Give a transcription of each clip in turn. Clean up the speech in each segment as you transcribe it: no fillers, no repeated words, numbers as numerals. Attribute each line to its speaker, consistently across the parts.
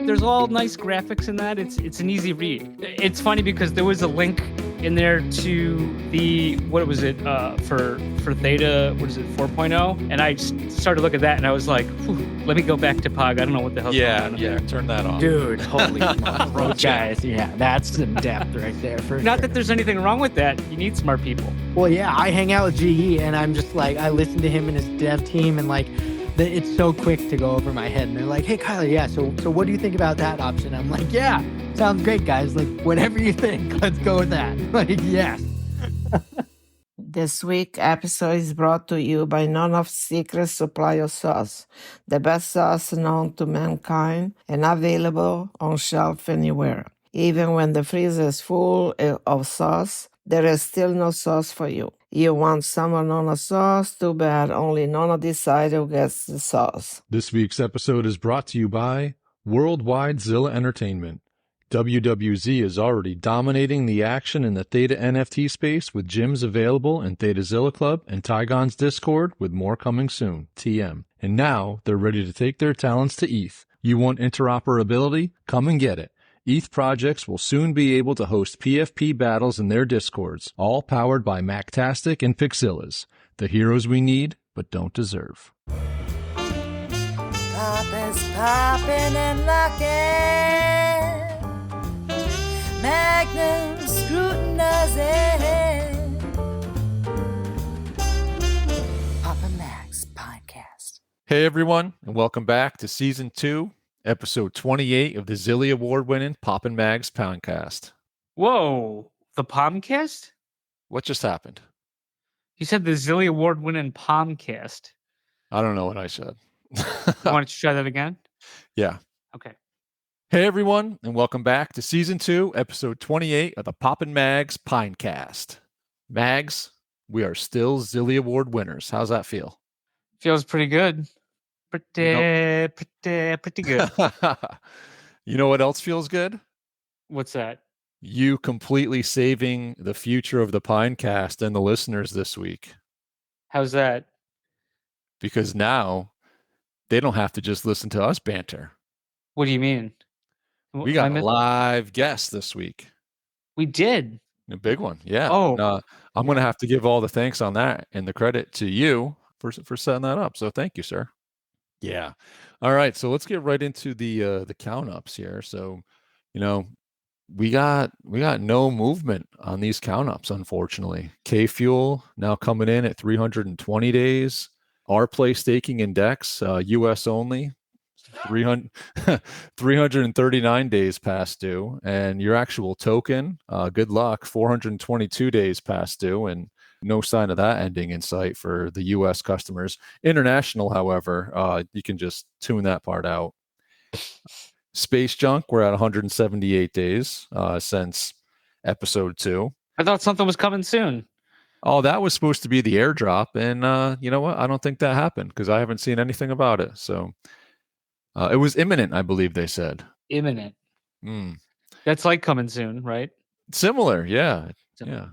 Speaker 1: There's all nice graphics in that. It's an easy read. It's funny because there was a link in there to the what was it for Theta, what is it, 4.0, and I started looking at that and I was like, let me go back to POG. I don't know what the hell's going on there.
Speaker 2: Turn that off,
Speaker 3: dude. Holy guys, yeah, that's some depth right there.
Speaker 1: Not that there's anything wrong with that. You need smart people.
Speaker 3: Well, yeah, I hang out with GE and I'm just like, I listen to him and his dev team and like, it's so quick to go over my head. And they're like, hey, Kylo, yeah, so what do you think about that option? I'm like, yeah, sounds great, guys. Like, whatever you think, let's go with that. Like, yes.
Speaker 4: This week episode is brought to you by none of Secret Supply of Sauce, the best sauce known to mankind and available on shelf anywhere. Even when the freezer is full of sauce, there is still no sauce for you. You want summer Nona sauce? Too bad. Only Nona decides who gets the sauce.
Speaker 5: This week's episode is brought to you by Worldwide Zilla Entertainment. WWZ is already dominating the action in the Theta NFT space with gyms available in Theta Zilla Club and Tygon's Discord with more coming soon, TM. And now they're ready to take their talents to ETH. You want interoperability? Come and get it. ETH projects will soon be able to host PFP battles in their Discords, all powered by Mactastic and Pixillas, the heroes we need but don't deserve.
Speaker 6: Pop is popping and locking. Magnum scrutinizing. Papa Mag's podcast.
Speaker 2: Hey everyone, and welcome back to Season 2, Episode 28 of the Zilly Award-winning Poppin' Mags Poundcast.
Speaker 1: Whoa, the Palmcast?
Speaker 2: What just happened?
Speaker 1: You said the Zilly Award-winning Palmcast.
Speaker 2: I don't know what I said.
Speaker 1: Why don't you try that again?
Speaker 2: Yeah.
Speaker 1: Okay.
Speaker 2: Hey everyone, and welcome back to Season 2, Episode 28 of the Poppin' Mags Pinecast. Mags, we are still Zilly Award winners. How's that feel?
Speaker 1: Feels pretty good. Pretty good.
Speaker 2: You know what else feels good?
Speaker 1: What's that?
Speaker 2: You completely saving the future of the Pinecast and the listeners this week.
Speaker 1: How's that?
Speaker 2: Because now they don't have to just listen to us banter.
Speaker 1: What do you mean?
Speaker 2: We got a live guest this week.
Speaker 1: We did.
Speaker 2: A big one, yeah.
Speaker 1: Oh.
Speaker 2: And, I'm going to have to give all the thanks on that and the credit to you for setting that up. So thank you, sir. Yeah. All right. So let's get right into the count ups here. So, we got no movement on these count ups, unfortunately. K Fuel now coming in at 320 days. Our Play Staking Index, US only, 339 days past due. And your actual token, good luck, 422 days past due. And no sign of that ending in sight for the U.S. customers. International, however, you can just tune that part out. Space Junk, we're at 178 days since episode 2.
Speaker 1: I thought something was coming soon.
Speaker 2: Oh, that was supposed to be the airdrop. And you know what? I don't think that happened because I haven't seen anything about it. So it was imminent, I believe they said.
Speaker 1: Imminent. That's like coming soon, right?
Speaker 2: Similar, yeah. Yeah.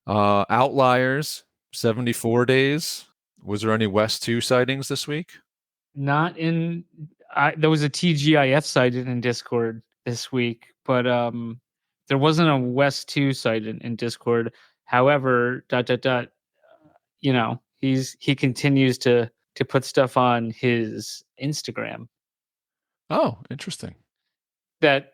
Speaker 2: Outliers, 74 days. Was there any West 2 sightings this week?
Speaker 1: Not in. There was a TGIF sighted in Discord this week, but there wasn't a West 2 sighted in Discord. However, he continues to put stuff on his Instagram.
Speaker 2: Oh, interesting.
Speaker 1: That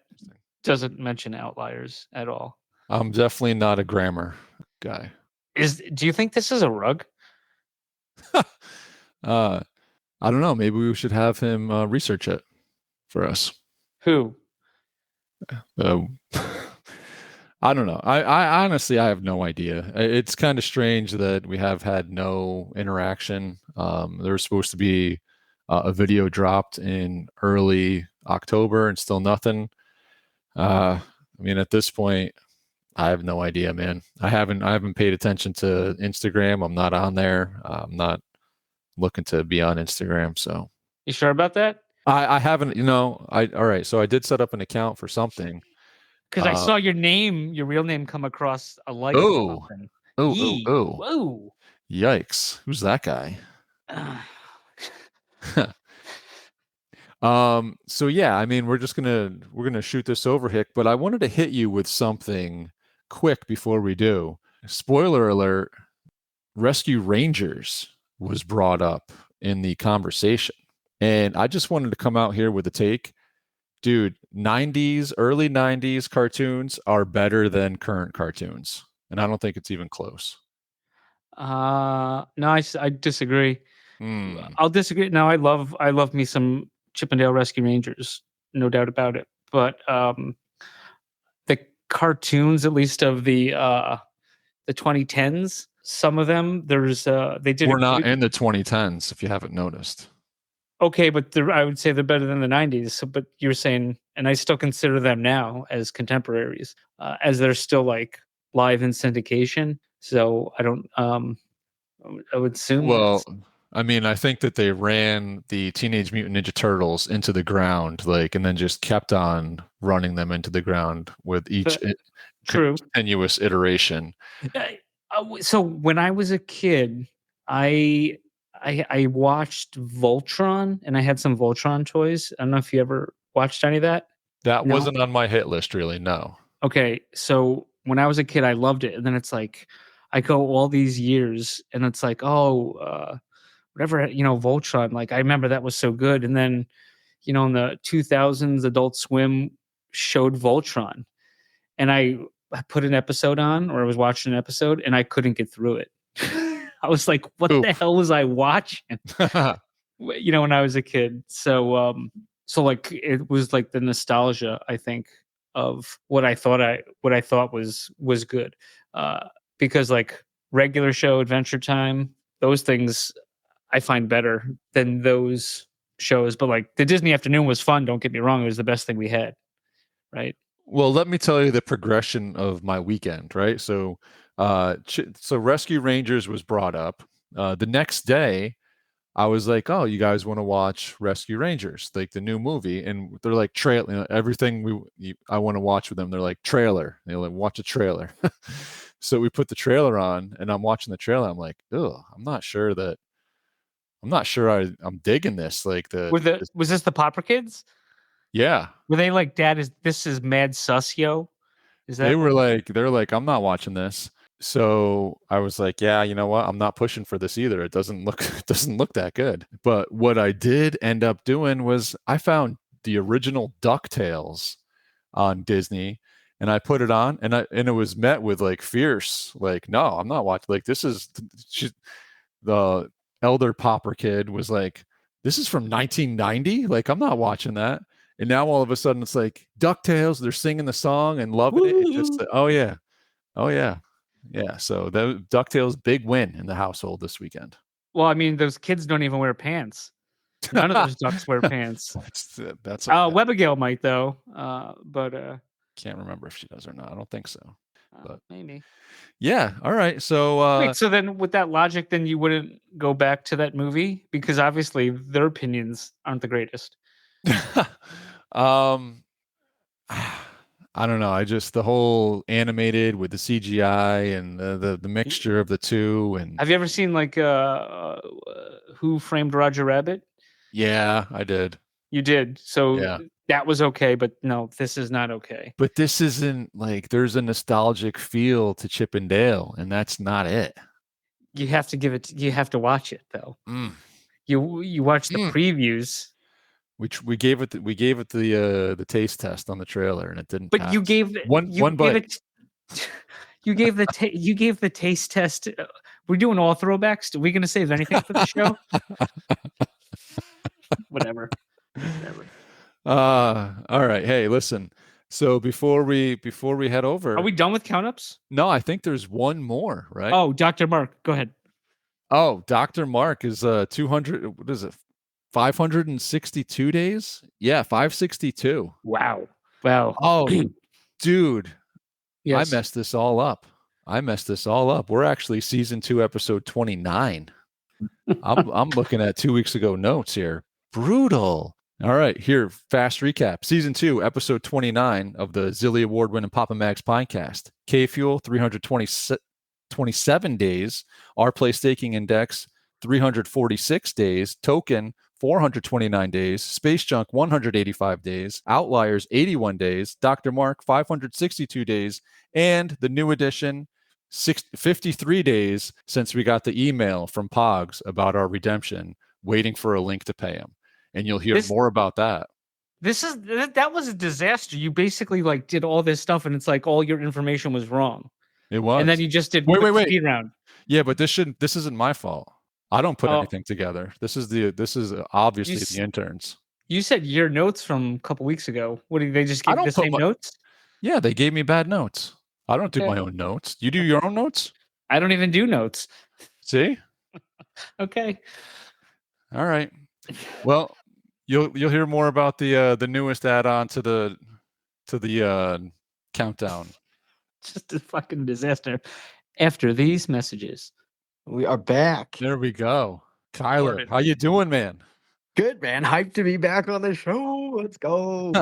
Speaker 1: doesn't mention outliers at all.
Speaker 2: I'm definitely not a grammar guy.
Speaker 1: Do you think this is a rug?
Speaker 2: I don't know. Maybe we should have him research it for us.
Speaker 1: Who?
Speaker 2: I don't know. I honestly, I have no idea. It's kind of strange that we have had no interaction. There was supposed to be a video dropped in early October and still nothing. I mean, at this point, I have no idea, man. I haven't paid attention to Instagram. I'm not on there. I'm not looking to be on Instagram. So
Speaker 1: you sure about that?
Speaker 2: I haven't, all right. So I did set up an account for something.
Speaker 1: Because I saw your real name come across a like.
Speaker 2: Oh.
Speaker 1: Whoa.
Speaker 2: Yikes. Who's that guy? So yeah, I mean, we're gonna shoot this over, Hick, but I wanted to hit you with something quick before we do. Spoiler alert, Rescue Rangers was brought up in the conversation. And I just wanted to come out here with a take. Dude, early 90s cartoons are better than current cartoons. And I don't think it's even close.
Speaker 1: No, I disagree.
Speaker 2: Hmm.
Speaker 1: I'll disagree. No, I love me some Chippendale Rescue Rangers, no doubt about it. But the cartoons, at least of the 2010s, some of them they did.
Speaker 2: We're not in the 2010s, if you haven't noticed.
Speaker 1: Okay, but I would say they're better than the 90s. So, but you're saying, and I still consider them now as contemporaries, as they're still like live in syndication. So I don't. I would assume.
Speaker 2: Well, I mean, I think that they ran the Teenage Mutant Ninja Turtles into the ground, and then just kept on running them into the ground with each
Speaker 1: true
Speaker 2: continuous iteration.
Speaker 1: So when I was a kid, I watched Voltron, and I had some Voltron toys. I don't know if you ever watched any of that.
Speaker 2: That wasn't on my hit list, really. No.
Speaker 1: Okay, so when I was a kid, I loved it, and then it's like I go all these years, and it's like, whatever, Voltron. Like I remember that was so good, and then, in the 2000s, Adult Swim showed Voltron, and I put an episode on, or I was watching an episode, and I couldn't get through it. I was like, what the hell was I watching? When I was a kid. So like it was like the nostalgia, I think, of what I thought was good. Because like regular show, Adventure Time, those things I find better than those shows. But like the Disney Afternoon was fun, don't get me wrong, it was the best thing we had. Right.
Speaker 2: Well, let me tell you the progression of my weekend, right? So Rescue Rangers was brought up. The next day, I was like, "Oh, you guys want to watch Rescue Rangers, like the new movie?" And they're like, everything I want to watch with them. They're like, trailer. They're like, watch a trailer. So we put the trailer on, and I'm watching the trailer. I'm like, "Oh, I'm not sure I'm digging this." Like
Speaker 1: was this the Popper Kids?
Speaker 2: Yeah.
Speaker 1: Were they like, this is Mad Sussio?
Speaker 2: They're like, I'm not watching this. So I was like, yeah, you know what? I'm not pushing for this either. It doesn't look that good. But what I did end up doing was I found the original DuckTales on Disney, and I put it on, and it was met with like fierce, like, no, I'm not watching. Like the elder Popper kid was like, this is from 1990. Like, I'm not watching that. And now all of a sudden it's like DuckTales, they're singing the song and loving it. It's just, oh yeah. Yeah. So the DuckTales, big win in the household this weekend.
Speaker 1: Well, I mean, those kids don't even wear pants. None of those ducks wear pants.
Speaker 2: That's
Speaker 1: Webigail might though. But
Speaker 2: can't remember if she does or not. I don't think so. But
Speaker 1: maybe.
Speaker 2: Yeah. All right. So
Speaker 1: wait, so then with that logic, then you wouldn't go back to that movie because obviously their opinions aren't the greatest.
Speaker 2: I don't know. I just the whole animated with the CGI and the mixture of the two. And
Speaker 1: have you ever seen like Who Framed Roger Rabbit?
Speaker 2: Yeah, I did.
Speaker 1: You did. So
Speaker 2: yeah.
Speaker 1: That was okay, but no, this is not okay.
Speaker 2: But this isn't like there's a nostalgic feel to Chip and Dale, and that's not it.
Speaker 1: You have to watch it though. You watch the previews.
Speaker 2: Which we gave it the taste test on the trailer, and it didn't.
Speaker 1: But
Speaker 2: pass.
Speaker 1: you gave
Speaker 2: one bite.
Speaker 1: You gave the taste test. We're doing all throwbacks. Are we going to save anything for the show? Whatever.
Speaker 2: All right. Hey, listen. So before we head over,
Speaker 1: are we done with count-ups?
Speaker 2: No, I think there's one more. Right?
Speaker 1: Oh, Dr. Mark, go ahead.
Speaker 2: Oh, Dr. Mark is 200. What is it? 562 days? Yeah, 562.
Speaker 1: Wow.
Speaker 2: Oh, dude.
Speaker 1: Yes.
Speaker 2: I messed this all up. We're actually season 2, episode 29. I'm looking at 2 weeks ago notes here. Brutal. All right, here, fast recap. Season 2, episode 29 of the Zilly Award-winning Papa Mag's podcast. K-Fuel, 327 days. Our Play Staking Index, 346 days. Token, 429 days, Space Junk 185 days, Outliers 81 days, Dr. Mark 562 days, and the new edition 53 days since we got the email from Pogs about our redemption, waiting for a link to pay him. And you'll hear more about that.
Speaker 1: That was a disaster. You basically like did all this stuff, and it's like all your information was wrong.
Speaker 2: It was.
Speaker 1: And then you just did
Speaker 2: wait.
Speaker 1: speed round.
Speaker 2: Yeah, but this isn't my fault. I don't put anything together. This is obviously the interns.
Speaker 1: You said your notes from a couple weeks ago. What did they just give you the same notes?
Speaker 2: Yeah, they gave me bad notes. I don't do my own notes. You do your own notes?
Speaker 1: I don't even do notes.
Speaker 2: See?
Speaker 1: Okay.
Speaker 2: All right. Well, you'll hear more about the newest add-on to the countdown.
Speaker 1: Just a fucking disaster. After these messages,
Speaker 3: we are back.
Speaker 2: There we go. Kylo, how you doing, man?
Speaker 3: Good, man. Hyped to be back on the show. Let's go.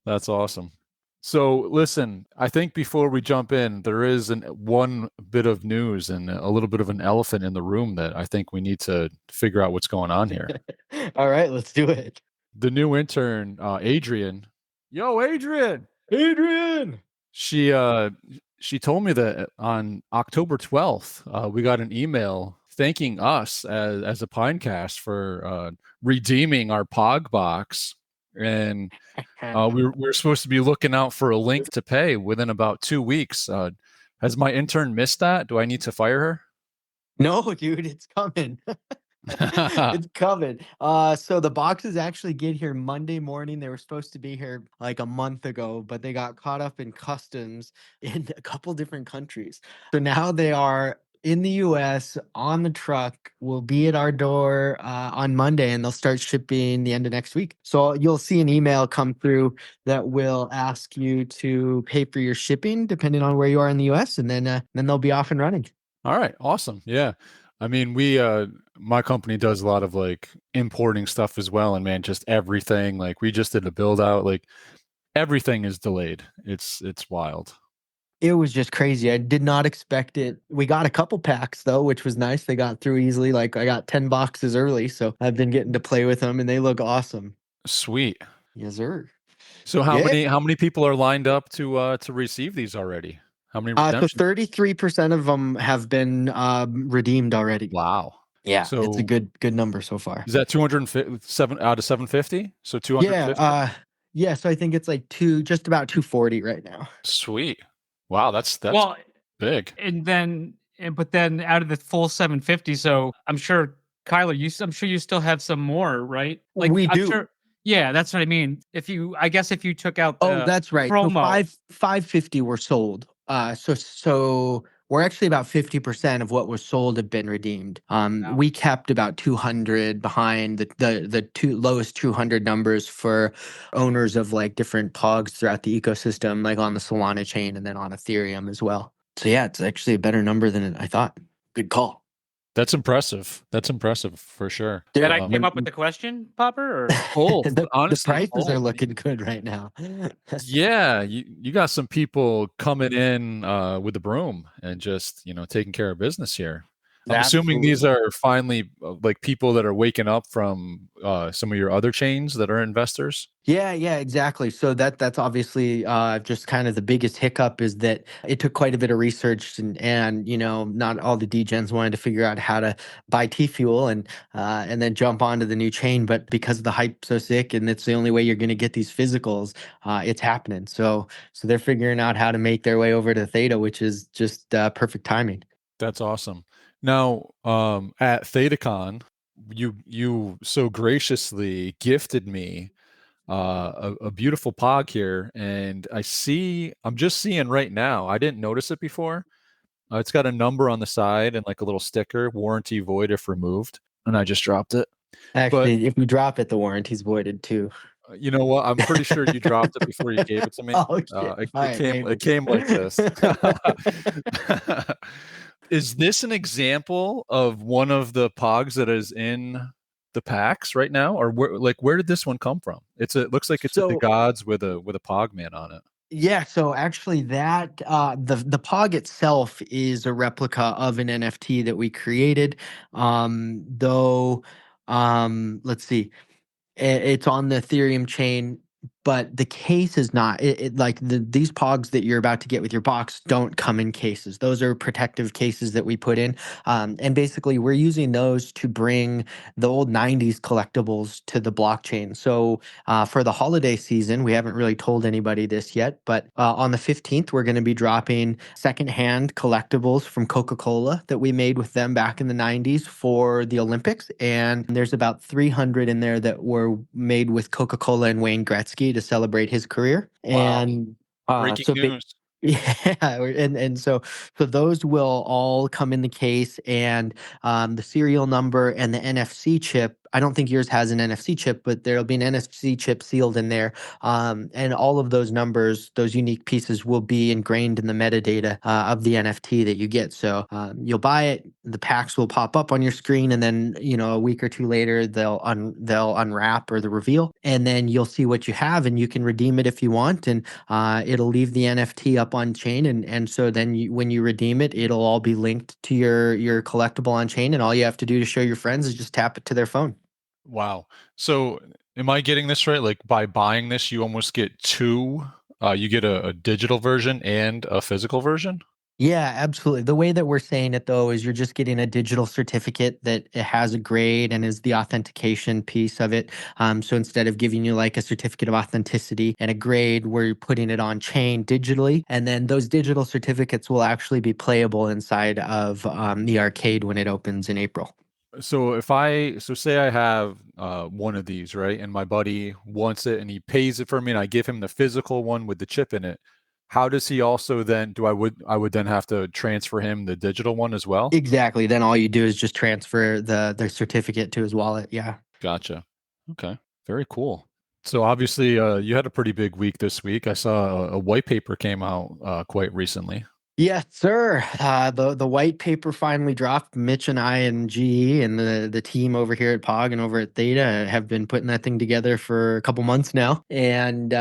Speaker 2: That's awesome. So listen, I think before we jump in, there is one bit of news and a little bit of an elephant in the room that I think we need to figure out what's going on here.
Speaker 3: All right, let's do it.
Speaker 2: The new intern, Adrian. Yo, Adrian! She told me that on October 12th, we got an email thanking us as a Pinecast for redeeming our POG box. And we were supposed to be looking out for a link to pay within about 2 weeks. Has my intern missed that? Do I need to fire her?
Speaker 3: No, dude, it's coming. It's coming. So the boxes actually get here Monday morning. They were supposed to be here like a month ago, but they got caught up in customs in a couple different countries. So now they are in the US on the truck, will be at our door on Monday, and they'll start shipping the end of next week. So you'll see an email come through that will ask you to pay for your shipping depending on where you are in the US, and then they'll be off and running.
Speaker 2: All right, awesome. Yeah. I mean, my company does a lot of like importing stuff as well, and man, just everything, like we just did a build out, like everything is delayed. It's wild.
Speaker 3: It was just crazy. I did not expect it. We got a couple packs though, which was nice. They got through easily. Like I got 10 boxes early, so I've been getting to play with them and they look awesome.
Speaker 2: Sweet.
Speaker 3: Yes, sir.
Speaker 2: So how many people are lined up to receive these already? How many redemptions?
Speaker 3: So 33% of them have been redeemed already.
Speaker 2: Wow.
Speaker 3: Yeah,
Speaker 2: so
Speaker 3: it's a good number so far.
Speaker 2: Is that 207 out of 750? So 250?
Speaker 3: Yeah, so I think it's like just about 240 right now.
Speaker 2: Sweet. Wow, that's big.
Speaker 1: But then out of the full 750, so I'm sure Kylo, I'm sure you still have some more, right? Like
Speaker 3: we do.
Speaker 1: Sure, yeah, that's what I mean. If you took out
Speaker 3: that's right.
Speaker 1: promo,
Speaker 3: so 550 were sold. So we're actually about 50% of what was sold have been redeemed. We kept about 200 behind the two lowest 200 numbers for owners of like different POGs throughout the ecosystem, like on the Solana chain and then on Ethereum as well. So yeah, it's actually a better number than I thought. Good call.
Speaker 2: That's impressive. That's impressive for sure.
Speaker 1: Did I came up with the question, Popper? Or
Speaker 3: the prices are looking good right now.
Speaker 2: Yeah, you got some people coming in with the broom and just taking care of business here. I'm assuming these are finally like people that are waking up from some of your other chains that are investors.
Speaker 3: Yeah, exactly. So that's obviously just kind of the biggest hiccup is that it took quite a bit of research and not all the degens wanted to figure out how to buy T-Fuel and then jump onto the new chain. But because the hype's so sick and it's the only way you're going to get these physicals, it's happening. So they're figuring out how to make their way over to Theta, which is just perfect timing.
Speaker 2: That's awesome. Now, at ThetaCon, you so graciously gifted me a beautiful POG here, and I'm just seeing right now. I didn't notice it before. It's got a number on the side and like a little sticker, warranty void if removed, and I just dropped it.
Speaker 3: Actually, if you drop it, the warranty's voided too.
Speaker 2: You know what? I'm pretty sure you dropped it before you gave it to me. It came like this. Is this an example of one of the POGs that is in the packs right now, or where did this one come from? It looks like it's the gods with a POG man on it.
Speaker 3: Yeah, so actually that the POG itself is a replica of an NFT that we created, though Let's see. It's on the Ethereum chain, but the case is not. Like these pogs that you're about to get with your box don't come in cases. Those are protective cases that we put in, and basically we're using those to bring the old '90s collectibles to the blockchain. So for the holiday season, we haven't really told anybody this yet, but on the 15th, we're going to be dropping secondhand collectibles from Coca-Cola that we made with them back in the '90s for the Olympics, and there's about 300 in there that were made with Coca-Cola and Wayne Gretzky to celebrate his career.
Speaker 2: Wow.
Speaker 3: And
Speaker 2: Breaking
Speaker 3: so
Speaker 2: news.
Speaker 3: yeah, and so those will all come in the case, and the serial number and the NFC chip. I don't think yours has an NFC chip, but there'll be an NFC chip sealed in there, and all of those numbers, those unique pieces, will be ingrained in the metadata of the NFT that you get. So you'll buy it, the packs will pop up on your screen, and then a week or two later they'll unwrap or the reveal, and then you'll see what you have, and you can redeem it if you want, and it'll leave the NFT up on chain, and so then when you redeem it, it'll all be linked to your collectible on chain, and all you have to do to show your friends is just tap it to their phone.
Speaker 2: Wow. So am I getting this right? Like by buying this, you almost get two. You get a digital version and a physical version?
Speaker 3: Yeah, absolutely. The way that we're saying it though is you're just getting a digital certificate that it has a grade and is the authentication piece of it. So instead of giving you like a certificate of authenticity and a grade, we're putting it on chain digitally, and then those digital certificates will actually be playable inside of the arcade when it opens in April.
Speaker 2: So say I have one of these, right? And my buddy wants it and he pays it for me and I give him the physical one with the chip in it. How does he also then I would then have to transfer him the digital one as well?
Speaker 3: Exactly. Then all you do is just transfer the certificate to his wallet. Yeah.
Speaker 2: Gotcha. Okay. Very cool. So obviously you had a pretty big week this week. I saw a white paper came out quite recently.
Speaker 3: Yes, sir. The white paper finally dropped. Mitch and I and GE and the team over here at POG and over at Theta have been putting that thing together for a couple months now, and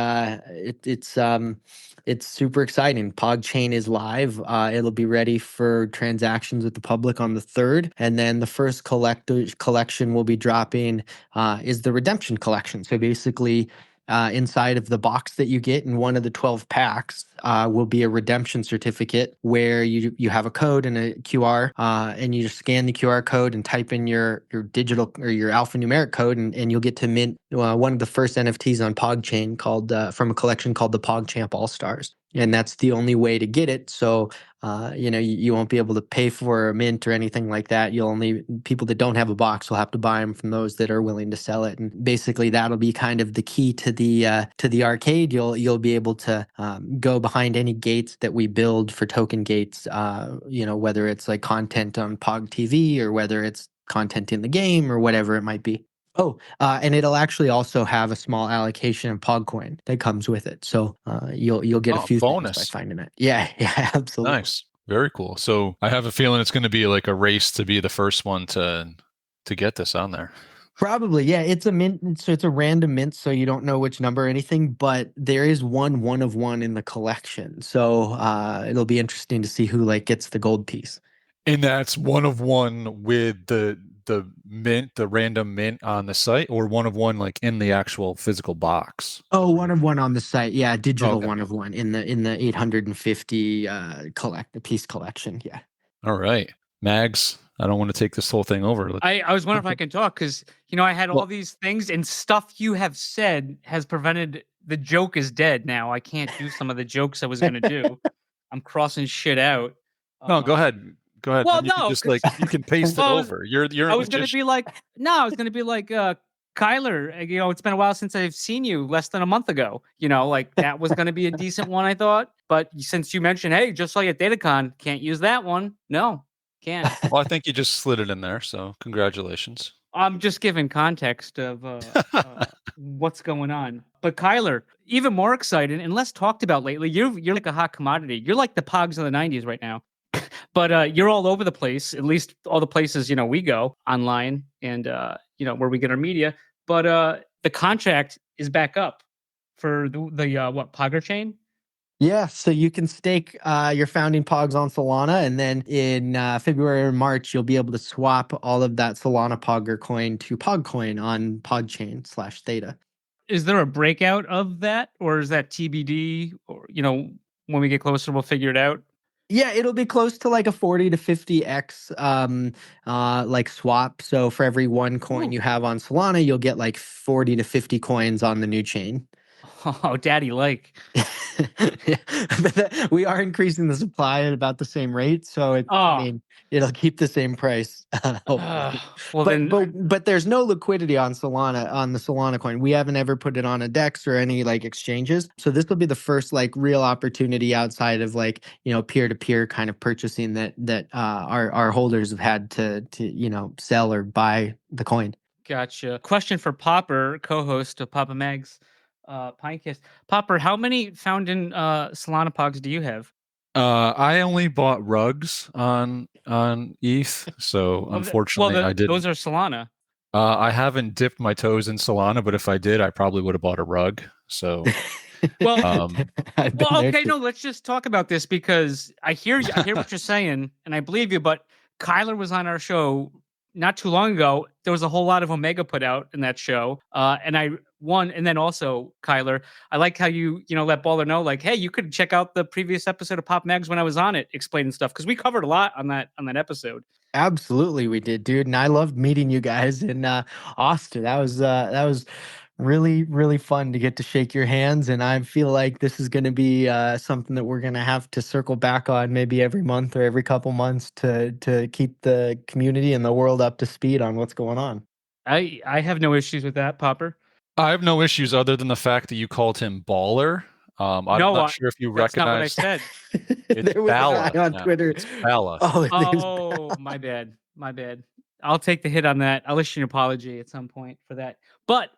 Speaker 3: it's super exciting. POG Chain is live. It'll be ready for transactions with the public on the 3rd, and then the first collection we'll be dropping is the redemption collection. So basically, inside of the box that you get in one of the 12 packs will be a redemption certificate where you have a code and a QR, and you just scan the QR code and type in your digital or your alphanumeric code, and you'll get to mint one of the first NFTs on POG Chain called from a collection called the PogChamp All Stars. And that's the only way to get it. So, you won't be able to pay for a mint or anything like that. People that don't have a box will have to buy them from those that are willing to sell it. And basically, that'll be kind of the key to the arcade. You'll be able to go behind any gates that we build for token gates. Whether it's like content on POG TV or whether it's content in the game or whatever it might be. Oh, and it'll actually also have a small allocation of PogCoin that comes with it. So you'll get a few
Speaker 2: bonus
Speaker 3: things by finding it. Yeah, absolutely.
Speaker 2: Nice. Very cool. So I have a feeling it's going to be like a race to be the first one to get this on there.
Speaker 3: Probably, yeah. It's a mint, so it's a random mint, so you don't know which number or anything, but there is one of one in the collection. So it'll be interesting to see who like gets the gold piece.
Speaker 2: And that's one of one with the mint, the random mint on the site, or one of one like in the actual physical box?
Speaker 3: Oh, one of one on the site. Yeah, digital
Speaker 2: Okay.
Speaker 3: one of one in the 850 piece collection. Yeah.
Speaker 2: All right. Mags, I don't want to take this whole thing over.
Speaker 1: I was wondering if I could talk because I had all these things and stuff you have said has prevented the joke is dead now. I can't do some of the jokes I was going to do. I'm crossing shit out.
Speaker 2: No, go ahead. Go ahead.
Speaker 1: Well,
Speaker 2: You can
Speaker 1: no,
Speaker 2: just like you can paste it over. You're
Speaker 1: I was going to be like, no, I was going to be like, Kyler, it's been a while since I've seen you, less than a month ago. Like that was going to be a decent one, I thought. But since you mentioned, hey, just like at DataCon, can't use that one. No, can't.
Speaker 2: Well, I think you just slid it in there. So congratulations.
Speaker 1: I'm just giving context of what's going on. But Kyler, even more excited and less talked about lately. You're like a hot commodity. You're like the Pogs of the 90s right now. But you're all over the place, at least all the places, we go online and, where we get our media. But the contract is back up for the Pogger chain.
Speaker 3: Yeah, so you can stake your founding pogs on Solana, and then in February or March, you'll be able to swap all of that Solana Pogger coin to PogCoin on PogChain/Theta.
Speaker 1: Is there a breakout of that, or is that TBD? Or when we get closer, we'll figure it out.
Speaker 3: Yeah, it'll be close to like a 40 to 50x like swap. So for every one coin
Speaker 1: Ooh.
Speaker 3: you have on Solana, you'll get like 40 to 50 coins on the new chain.
Speaker 1: Oh, daddy like.
Speaker 3: Yeah, but we are increasing the supply at about the same rate, so I
Speaker 1: Oh.
Speaker 3: mean, it'll keep the same price. Hopefully.
Speaker 1: Well,
Speaker 3: But
Speaker 1: then
Speaker 3: but there's no liquidity on Solana, on the Solana coin. We haven't ever put it on a DEX or any like exchanges. So this will be the first like real opportunity outside of like, peer-to-peer kind of purchasing that our holders have had to sell or buy the coin.
Speaker 1: Gotcha. Question for Popper, co-host of Papa Mag's Pinecast. Popper, how many found in Solana Pogs do you have?
Speaker 2: I only bought rugs on ETH, so unfortunately I didn't.
Speaker 1: Those are Solana.
Speaker 2: I haven't dipped my toes in Solana, but if I did, I probably would have bought a rug. So,
Speaker 1: Well,
Speaker 3: I've been there
Speaker 1: okay,
Speaker 3: too.
Speaker 1: no, let's just talk about this because I hear you. I hear what you're saying, and I believe you. But Kyler was on our show not too long ago. There was a whole lot of Omega put out in that show, and then also Kyler, I like how you let Baller know, like, hey, you could check out the previous episode of Pop Mags when I was on it, explaining stuff because we covered a lot on that episode.
Speaker 3: Absolutely, we did, dude, and I loved meeting you guys in Austin. That was really, really fun to get to shake your hands, and I feel like this is going to be something that we're going to have to circle back on maybe every month or every couple months to keep the community and the world up to speed on what's going on.
Speaker 1: I have no issues with that, Popper.
Speaker 2: I have no issues other than the fact that you called him Baller. I'm not sure if you
Speaker 1: that's
Speaker 2: recognize.
Speaker 1: Not what I said.
Speaker 3: There was a
Speaker 2: Bala
Speaker 3: guy on
Speaker 2: now.
Speaker 3: Twitter.
Speaker 2: It's Bala.
Speaker 1: Oh, my bad. My bad. I'll take the hit on that. I'll issue an apology at some point for that. But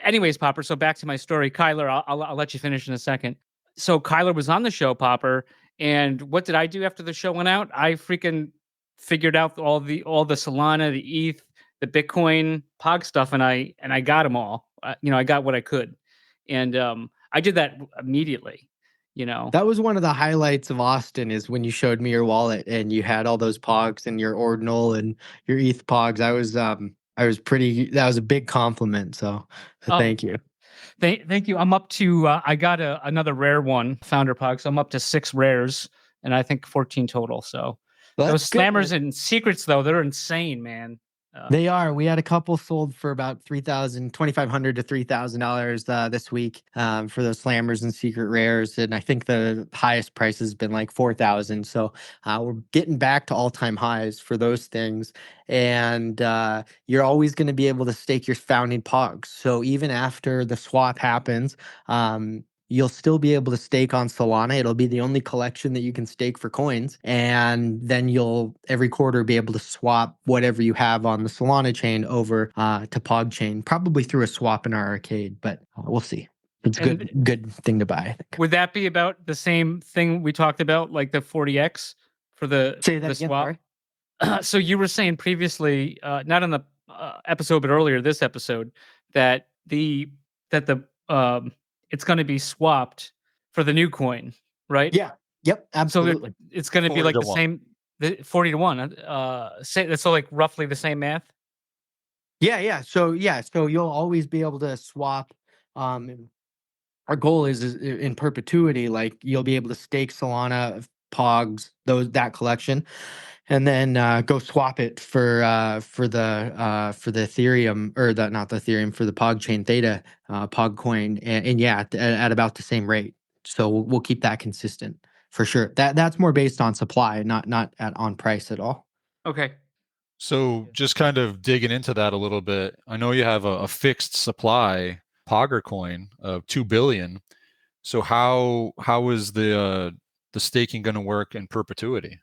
Speaker 1: anyways, Popper. So back to my story, Kyler. I'll let you finish in a second. So Kyler was on the show, Popper, and what did I do after the show went out? I freaking figured out all the Solana, the ETH, the Bitcoin, POG stuff, and I got them all. I got what I could, and I did that immediately.
Speaker 3: That was one of the highlights of Austin is when you showed me your wallet and you had all those pogs and your ordinal and your ETH pogs. I was that was a big compliment. So thank you.
Speaker 1: Thank you. I'm up to, I got another rare one, Founder Pog. So I'm up to 6 rares and I think 14 total. So those slammers and secrets though, they're insane, man.
Speaker 3: They are. We had a couple sold for about $2,500 to $3,000 this week for those slammers and secret rares, and I think the highest price has been like $4,000. So we're getting back to all-time highs for those things, and you're always going to be able to stake your founding pogs. So even after the swap happens, you'll still be able to stake on Solana. It'll be the only collection that you can stake for coins. And then you'll every quarter be able to swap whatever you have on the Solana chain over to POG chain, probably through a swap in our arcade, but we'll see. It's a good thing to buy, I think.
Speaker 1: Would that be about the same thing we talked about, like the 40x for the swap? So you were saying previously, not on the episode, but earlier this episode, that it's going to be swapped for the new coin, right?
Speaker 3: Yeah. Yep. Absolutely.
Speaker 1: So it's going to be like the same, 40 to 1. So like roughly the same math.
Speaker 3: Yeah. So you'll always be able to swap. Our goal is in perpetuity. Like you'll be able to stake Solana, Pogs, that collection, and then go swap it for the Ethereum for the POG chain Theta POG coin, and at about the same rate. So we'll keep that consistent for sure. That's more based on supply, not on price at all.
Speaker 1: Okay.
Speaker 2: So just kind of digging into that a little bit, I know you have a fixed supply Pogger coin of 2 billion. So how is the staking going to work in perpetuity?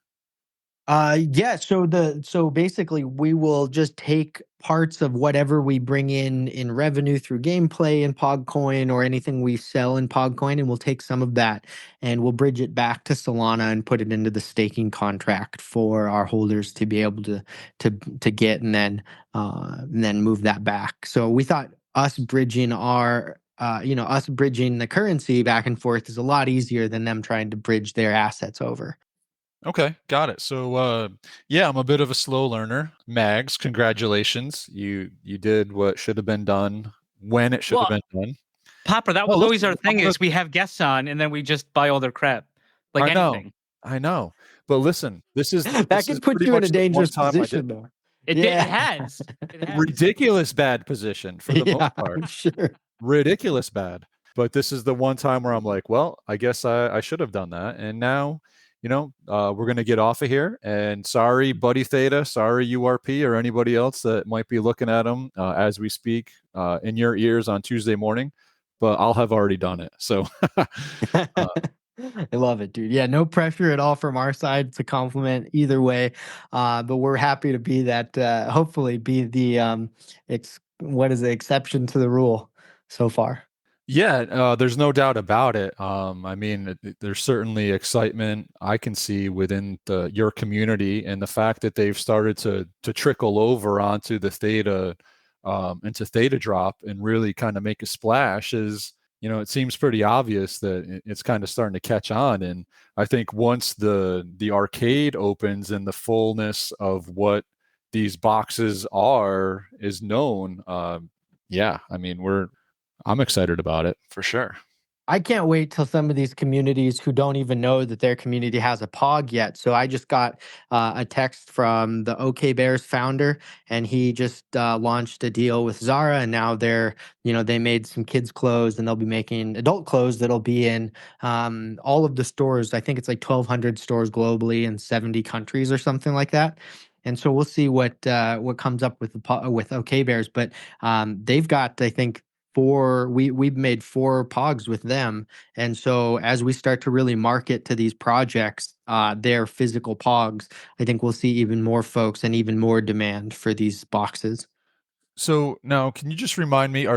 Speaker 3: So basically we will just take parts of whatever we bring in revenue through gameplay in PogCoin or anything we sell in PogCoin, and we'll take some of that and we'll bridge it back to Solana and put it into the staking contract for our holders to be able to get and then move that back. So we thought us bridging our us bridging the currency back and forth is a lot easier than them trying to bridge their assets over.
Speaker 2: Okay, got it. So yeah, I'm a bit of a slow learner. Mags, congratulations. You did what should have been done when it should have
Speaker 1: Well,
Speaker 2: been done.
Speaker 1: Popper, that
Speaker 2: Oh,
Speaker 1: was always
Speaker 2: listen,
Speaker 1: our thing is we have guests on and then we just buy all their crap. Like
Speaker 2: I know.
Speaker 1: anything.
Speaker 2: I know. But listen, this is
Speaker 3: That could put
Speaker 2: pretty
Speaker 3: you in a
Speaker 2: much the one
Speaker 3: dangerous
Speaker 2: time I
Speaker 3: position,
Speaker 2: did
Speaker 3: though.
Speaker 1: It has. It has.
Speaker 2: ridiculous bad position for the
Speaker 3: Yeah,
Speaker 2: most part.
Speaker 3: I'm sure.
Speaker 2: Ridiculous bad. But this is the one time where I'm like, well, I guess I should have done that. And now, we're going to get off of here. And sorry, Buddy Theta, sorry, URP, or anybody else that might be looking at them as we speak in your ears on Tuesday morning. But I'll have already done it. So
Speaker 3: I love it, dude. Yeah, no pressure at all from our side. It's a compliment either way. But we're happy to be that, hopefully be the exception to the rule so far.
Speaker 2: yeah, there's no doubt about it. I mean, there's certainly excitement I can see within your community, and the fact that they've started to trickle over onto the Theta, into Theta Drop, and really kind of make a splash is, it seems pretty obvious that it's kind of starting to catch on. And I think once the arcade opens and the fullness of what these boxes is known, yeah, I mean, I'm excited about it for sure.
Speaker 3: I can't wait till some of these communities who don't even know that their community has a POG yet. So I just got a text from the OK Bears founder, and he just launched a deal with Zara, and now they made some kids' clothes, and they'll be making adult clothes that'll be in all of the stores. I think it's like 1,200 stores globally in 70 countries or something like that. And so we'll see what comes up with OK Bears, but they've got, I think, we've made 4 POGs with them. And so as we start to really market to these projects, their physical POGs, I think we'll see even more folks and even more demand for these boxes.
Speaker 2: So now, can you just remind me,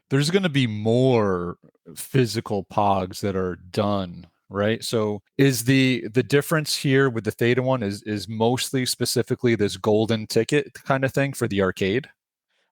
Speaker 2: there's going to be more physical POGs that are done, right? So is the difference here with the Theta one is mostly specifically this golden ticket kind of thing for the arcade?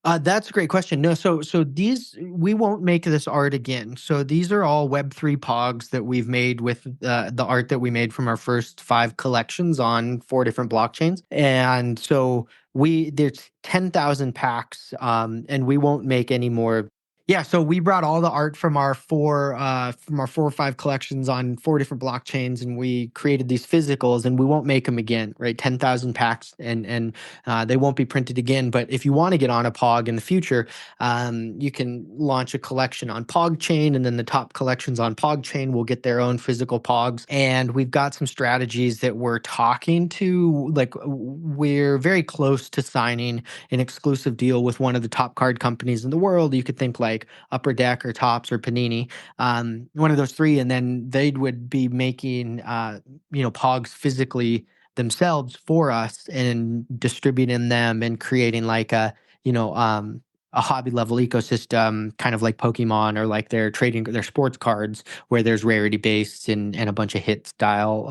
Speaker 3: That's a great question. No, so these, we won't make this art again. So these are all Web3 POGs that we've made with the art that we made from our first 5 collections on 4 different blockchains. And so there's 10,000 packs, and we won't make any more. Yeah, so we brought all the art from our 4 or 5 collections on 4 different blockchains, and we created these physicals, and we won't make them again, right? 10,000 packs, and they won't be printed again. But if you want to get on a POG in the future, you can launch a collection on POG Chain, and then the top collections on POG Chain will get their own physical POGs. And we've got some strategies that we're talking to, like we're very close to signing an exclusive deal with one of the top card companies in the world. You could think like Upper Deck or Topps or Panini, one of those 3, and then they would be making POGs physically themselves for us and distributing them and creating like a hobby level ecosystem, kind of like Pokemon, or like they're trading their sports cards where there's rarity based and a bunch of hit style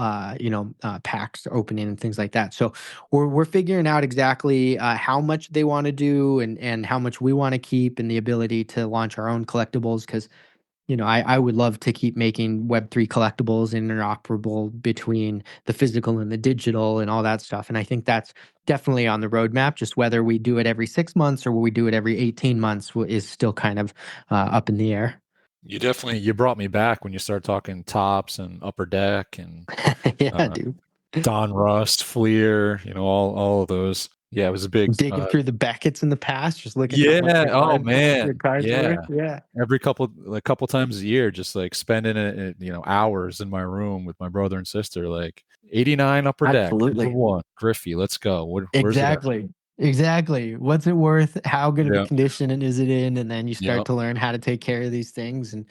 Speaker 3: packs opening and things like that. So we're figuring out exactly how much they want to do and how much we want to keep, and the ability to launch our own collectibles, because I would love to keep making Web3 collectibles interoperable between the physical and the digital and all that stuff. And I think that's definitely on the roadmap. Just whether we do it every 6 months or we do it every 18 months is still kind of up in the air.
Speaker 2: You brought me back when you started talking Tops and Upper Deck and
Speaker 3: Yeah, dude.
Speaker 2: Don Rust, Fleer, all of those. Yeah, it was a big
Speaker 3: Digging through the Beckett's in the past, just looking
Speaker 2: yeah,
Speaker 3: at what their
Speaker 2: oh
Speaker 3: cards-
Speaker 2: man.
Speaker 3: their cards
Speaker 2: Yeah.
Speaker 3: were. Yeah.
Speaker 2: Every couple times a year, just like spending it, hours in my room with my brother and sister, like 89 Upper Deck,
Speaker 3: Absolutely.
Speaker 2: number 1, Griffey, let's go. Where's it at?
Speaker 3: Exactly. What's it worth? How good of
Speaker 2: Yeah.
Speaker 3: a condition is it in? And then you start
Speaker 2: Yep.
Speaker 3: to learn how to take care of these things, and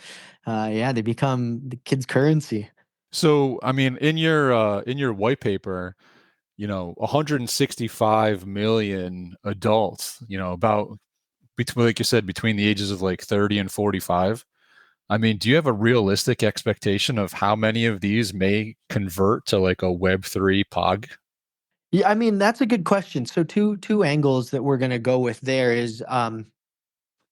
Speaker 3: they become the kids' currency.
Speaker 2: So, I mean, in your white paper, 165 million adults, about between, like you said, between the ages of like 30 and 45. I mean, do you have a realistic expectation of how many of these may convert to like a Web3 POG?
Speaker 3: Yeah, I mean, that's a good question. So two angles that we're going to go with there is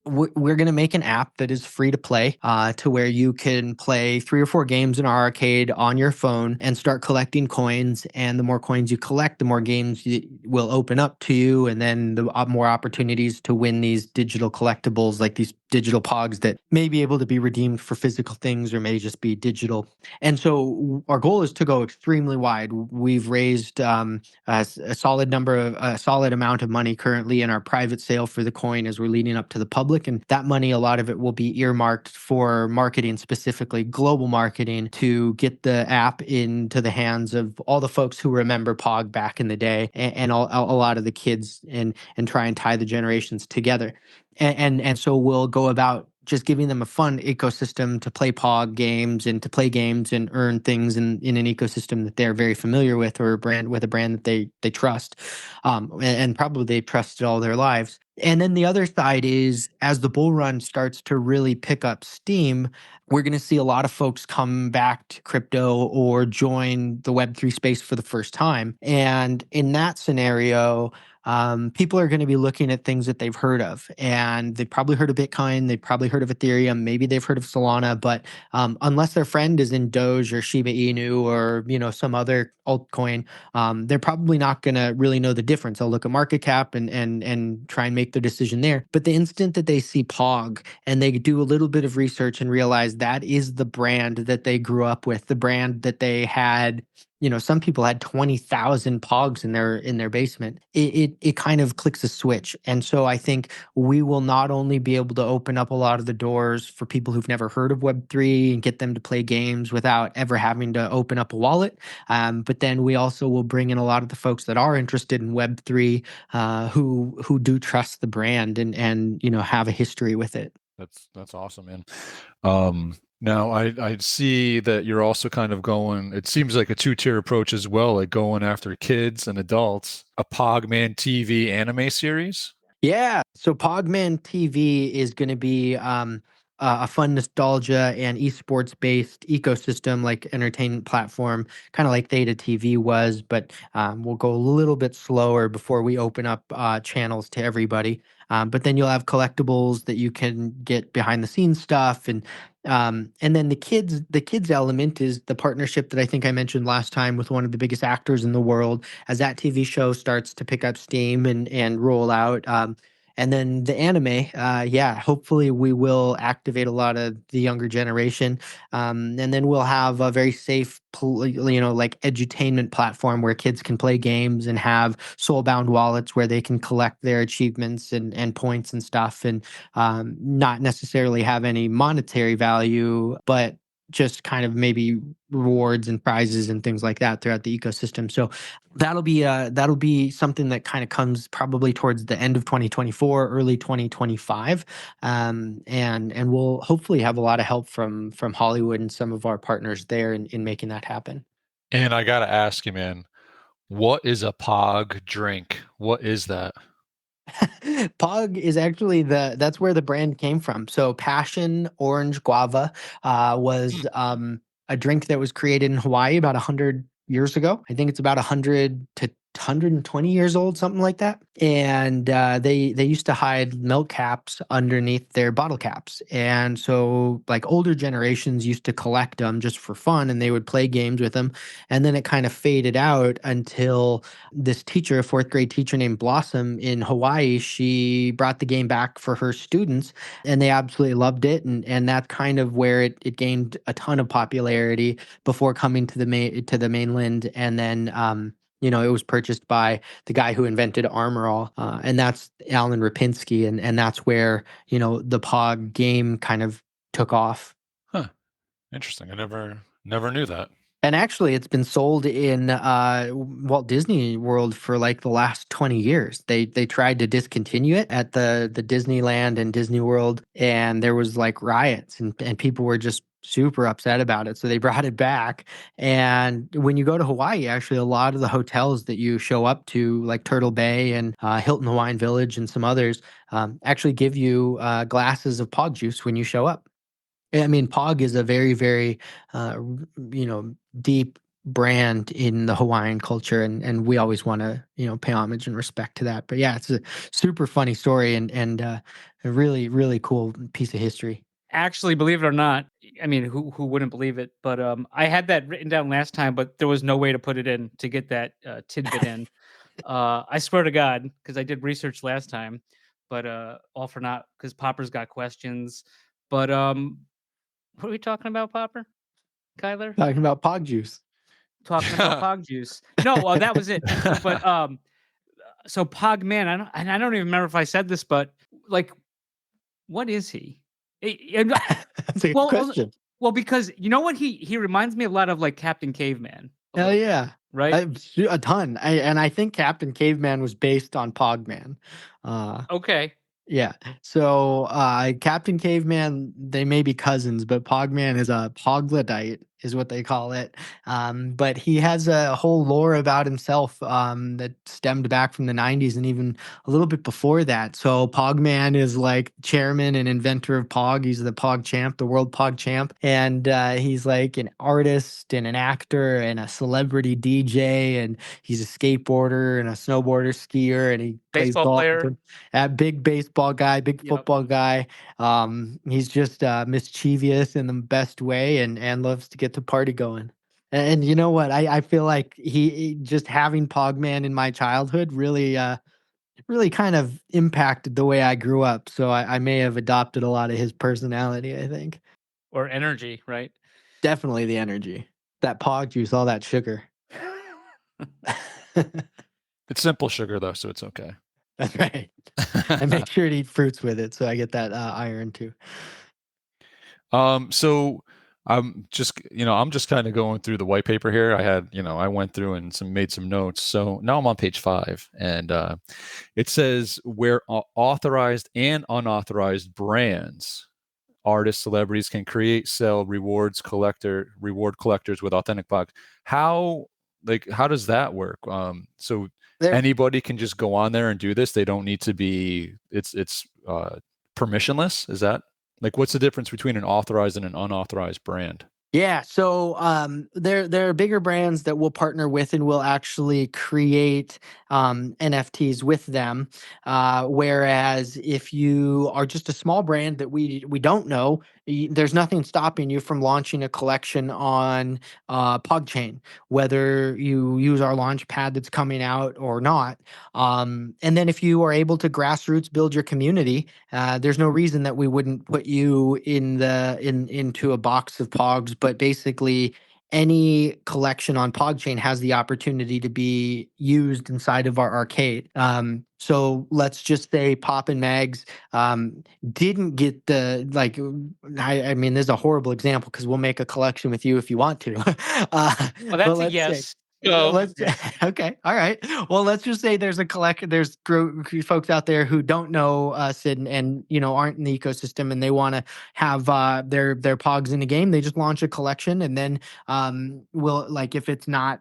Speaker 3: we're going to make an app that is free to play, to where you can play 3 or 4 games in our arcade on your phone and start collecting coins. And the more coins you collect, the more games will open up to you, and then the more opportunities to win these digital collectibles, like these digital pogs that may be able to be redeemed for physical things or may just be digital. And so our goal is to go extremely wide. We've raised a solid amount of money currently in our private sale for the coin as we're leading up to the public. And that money, a lot of it will be earmarked for marketing, specifically global marketing, to get the app into the hands of all the folks who remember POG back in the day, and a lot of the kids, and try and tie the generations together. And so we'll go about just giving them a fun ecosystem to play POG games and to play games and earn things in an ecosystem that they're very familiar with, or a brand that they trust, and probably they've trusted all their lives. And then the other side is, as the bull run starts to really pick up steam, we're going to see a lot of folks come back to crypto or join the Web3 space for the first time. And in that scenario, people are going to be looking at things that they've heard of, and they've probably heard of Bitcoin, they've probably heard of Ethereum, maybe they've heard of Solana, but unless their friend is in Doge or Shiba Inu or some other altcoin, they're probably not going to really know the difference. They'll look at market cap and try and make their decision there. But the instant that they see POG and they do a little bit of research and realize that is the brand that they grew up with, the brand that they had. Some people had 20,000 pogs in their basement. It kind of clicks a switch. And so I think we will not only be able to open up a lot of the doors for people who've never heard of Web3 and get them to play games without ever having to open up a wallet, but then we also will bring in a lot of the folks that are interested in Web3, who do trust the brand and have a history with it.
Speaker 2: That's awesome, man. Now I see that you're also kind of going, it seems like a 2-tier approach as well, like going after kids and adults, a Pogman TV anime series.
Speaker 3: Yeah. So Pogman TV is going to be a fun nostalgia and esports based ecosystem, like entertainment platform, kind of like Theta TV was, but we'll go a little bit slower before we open up channels to everybody. But then you'll have collectibles that you can get behind the scenes stuff, and then the kids element is the partnership that I think I mentioned last time with one of the biggest actors in the world. As that TV show starts to pick up steam and roll out, and then the anime, hopefully we will activate a lot of the younger generation, and then we'll have a very safe, like edutainment platform where kids can play games and have soulbound wallets where they can collect their achievements and points and stuff, and not necessarily have any monetary value, but just kind of maybe rewards and prizes and things like that throughout the ecosystem. So that'll be something that kind of comes probably towards the end of 2024, early 2025, and we'll hopefully have a lot of help from Hollywood and some of our partners there in making that happen.
Speaker 2: And I gotta ask you, man, what is a Pog drink? What is that?
Speaker 3: POG is actually that's where the brand came from. So Passion Orange Guava was a drink that was created in Hawaii about 100 years ago. I think it's about 100 to 120 years old, something like that. And they used to hide milk caps underneath their bottle caps. And so like older generations used to collect them just for fun, and they would play games with them. And then it kind of faded out until this teacher, a 4th grade teacher named Blossom in Hawaii, she brought the game back for her students, and they absolutely loved it. And that's kind of where it gained a ton of popularity before coming to the mainland. And then it was purchased by the guy who invented Armor All, and that's Alan Rapinski, and that's where the POG game kind of took off.
Speaker 2: Huh. Interesting. I never knew that.
Speaker 3: And actually, it's been sold in Walt Disney World for like the last 20 years. They tried to discontinue it at the Disneyland and Disney World, and there was like riots, and people were just super upset about it. So they brought it back. And when you go to Hawaii, actually, a lot of the hotels that you show up to, like Turtle Bay and Hilton Hawaiian Village and some others, actually give you glasses of POG juice when you show up. I mean, POG is a very, very, deep brand in the Hawaiian culture, and we always want to pay homage and respect to that. But yeah, it's a super funny story and a really really cool piece of history.
Speaker 1: Actually, believe it or not, I mean, who wouldn't believe it? But I had that written down last time, but there was no way to put it in to get that tidbit in. I swear to God, because I did research last time, but all for naught because Popper's got questions. But what are we talking about, Popper? Kyler?
Speaker 3: Talking about POG juice.
Speaker 1: Talking about POG juice. No, well, that was it. But so POG Man, I don't even remember if I said this, but like, what is he?
Speaker 3: That's a good
Speaker 1: Well,
Speaker 3: question.
Speaker 1: well, because you know what he reminds me a lot of like Captain Caveman. a
Speaker 3: Hell
Speaker 1: little,
Speaker 3: yeah.
Speaker 1: right?
Speaker 3: A ton. I think Captain Caveman was based on Pogman.
Speaker 1: Okay.
Speaker 3: Yeah. So Captain Caveman, they may be cousins, but Pogman is a Poglodyte, is what they call it. But he has a whole lore about himself that stemmed back from the 90s and even a little bit before that. So Pogman is like chairman and inventor of Pog. He's the Pog champ, the world Pog champ. And he's like an artist and an actor and a celebrity DJ. And he's a skateboarder and a snowboarder, skier, and he plays
Speaker 1: Baseball
Speaker 3: golf.
Speaker 1: player.
Speaker 3: Big baseball guy, big
Speaker 1: Yep.
Speaker 3: football guy. He's just mischievous in the best way and loves to get the party going. And you know what? I feel like he just having Pogman in my childhood really kind of impacted the way I grew up. So I may have adopted a lot of his personality, I think.
Speaker 1: Or energy, right?
Speaker 3: Definitely the energy. That Pog juice, all that sugar.
Speaker 2: It's simple sugar though, so it's okay.
Speaker 3: That's right. And make sure to eat fruits with it so I get that iron too.
Speaker 2: So I'm just kind of going through the white paper here. I went through and made some notes. So now I'm on page 5, and it says where authorized and unauthorized brands, artists, celebrities can create, sell reward collectors with authentic POG. How does that work? So anybody can just go on there and do this. They don't need to be. It's permissionless. Is that? What's the difference between an authorized and an unauthorized brand?
Speaker 3: Yeah, so there are bigger brands that we'll partner with and we'll actually create NFTs with them. Whereas if you are just a small brand that we don't know, there's nothing stopping you from launching a collection on PogChain, whether you use our launch pad that's coming out or not. And then if you are able to grassroots build your community, there's no reason that we wouldn't put you into a box of Pogs. But basically, any collection on PogChain has the opportunity to be used inside of our arcade. So let's just say Pop and Mags didn't get I mean, there's a horrible example because we'll make a collection with you if you want to.
Speaker 1: Well, that's a yes.
Speaker 3: Okay. All right. Well, let's just say there's folks out there who don't know us and aren't in the ecosystem and they want to have their Pogs in the game. They just launch a collection and then if it's not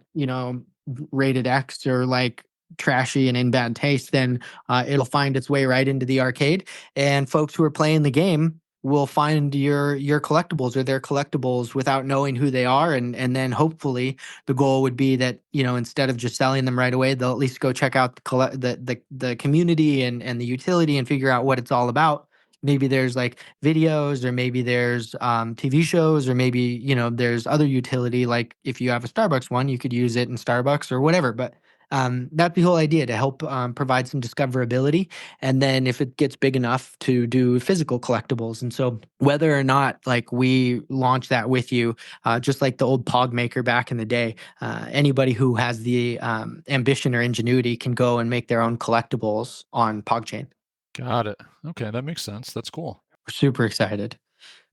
Speaker 3: rated X or trashy and in bad taste, then it'll find its way right into the arcade, and folks who are playing the game will find your collectibles or their collectibles without knowing who they are, and then hopefully the goal would be that instead of just selling them right away, they'll at least go check out the community and the utility and figure out what it's all about. Maybe there's videos, or maybe there's TV shows, or maybe there's other utility, like if you have a Starbucks one, you could use it in Starbucks or whatever. But that's the whole idea, to help provide some discoverability, and then if it gets big enough to do physical collectibles. And so whether or not we launch that with you, just like the old Pog Maker back in the day, anybody who has the ambition or ingenuity can go and make their own collectibles on PogChain.
Speaker 2: Got it. Okay, that makes sense. That's cool.
Speaker 3: We're super excited.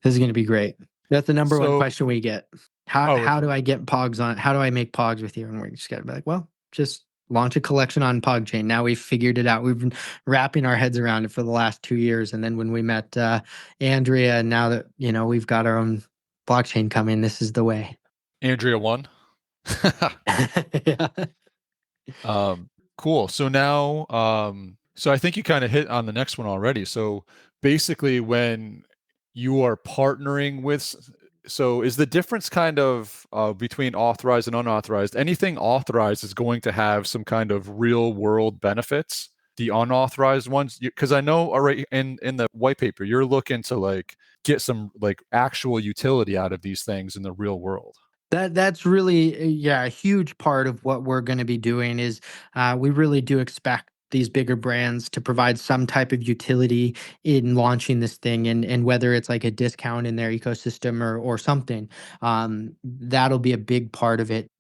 Speaker 3: This is going to be great. That's the number one question we get. How do I get Pogs on? How do I make Pogs with you? And we just got to be like, well, just launch a collection on PogChain. Now we've figured it out. We've been wrapping our heads around it for the last 2 years. And then when we met Andrea, and now that, we've got our own blockchain coming, this is the way.
Speaker 2: Andrea won.
Speaker 3: Yeah.
Speaker 2: Cool. So now, so I think you kind of hit on the next one already. So basically when you are partnering with So is the difference kind of between authorized and unauthorized? Anything authorized is going to have some kind of real world benefits. The unauthorized ones, because I know already in the white paper, you're looking to like get some like actual utility out of these things in the real world.
Speaker 3: That's really a huge part of what we're going to be doing is we really do expect these bigger brands to provide some type of utility in launching this thing, and whether it's like a discount in their ecosystem or something, that'll be a big part of it.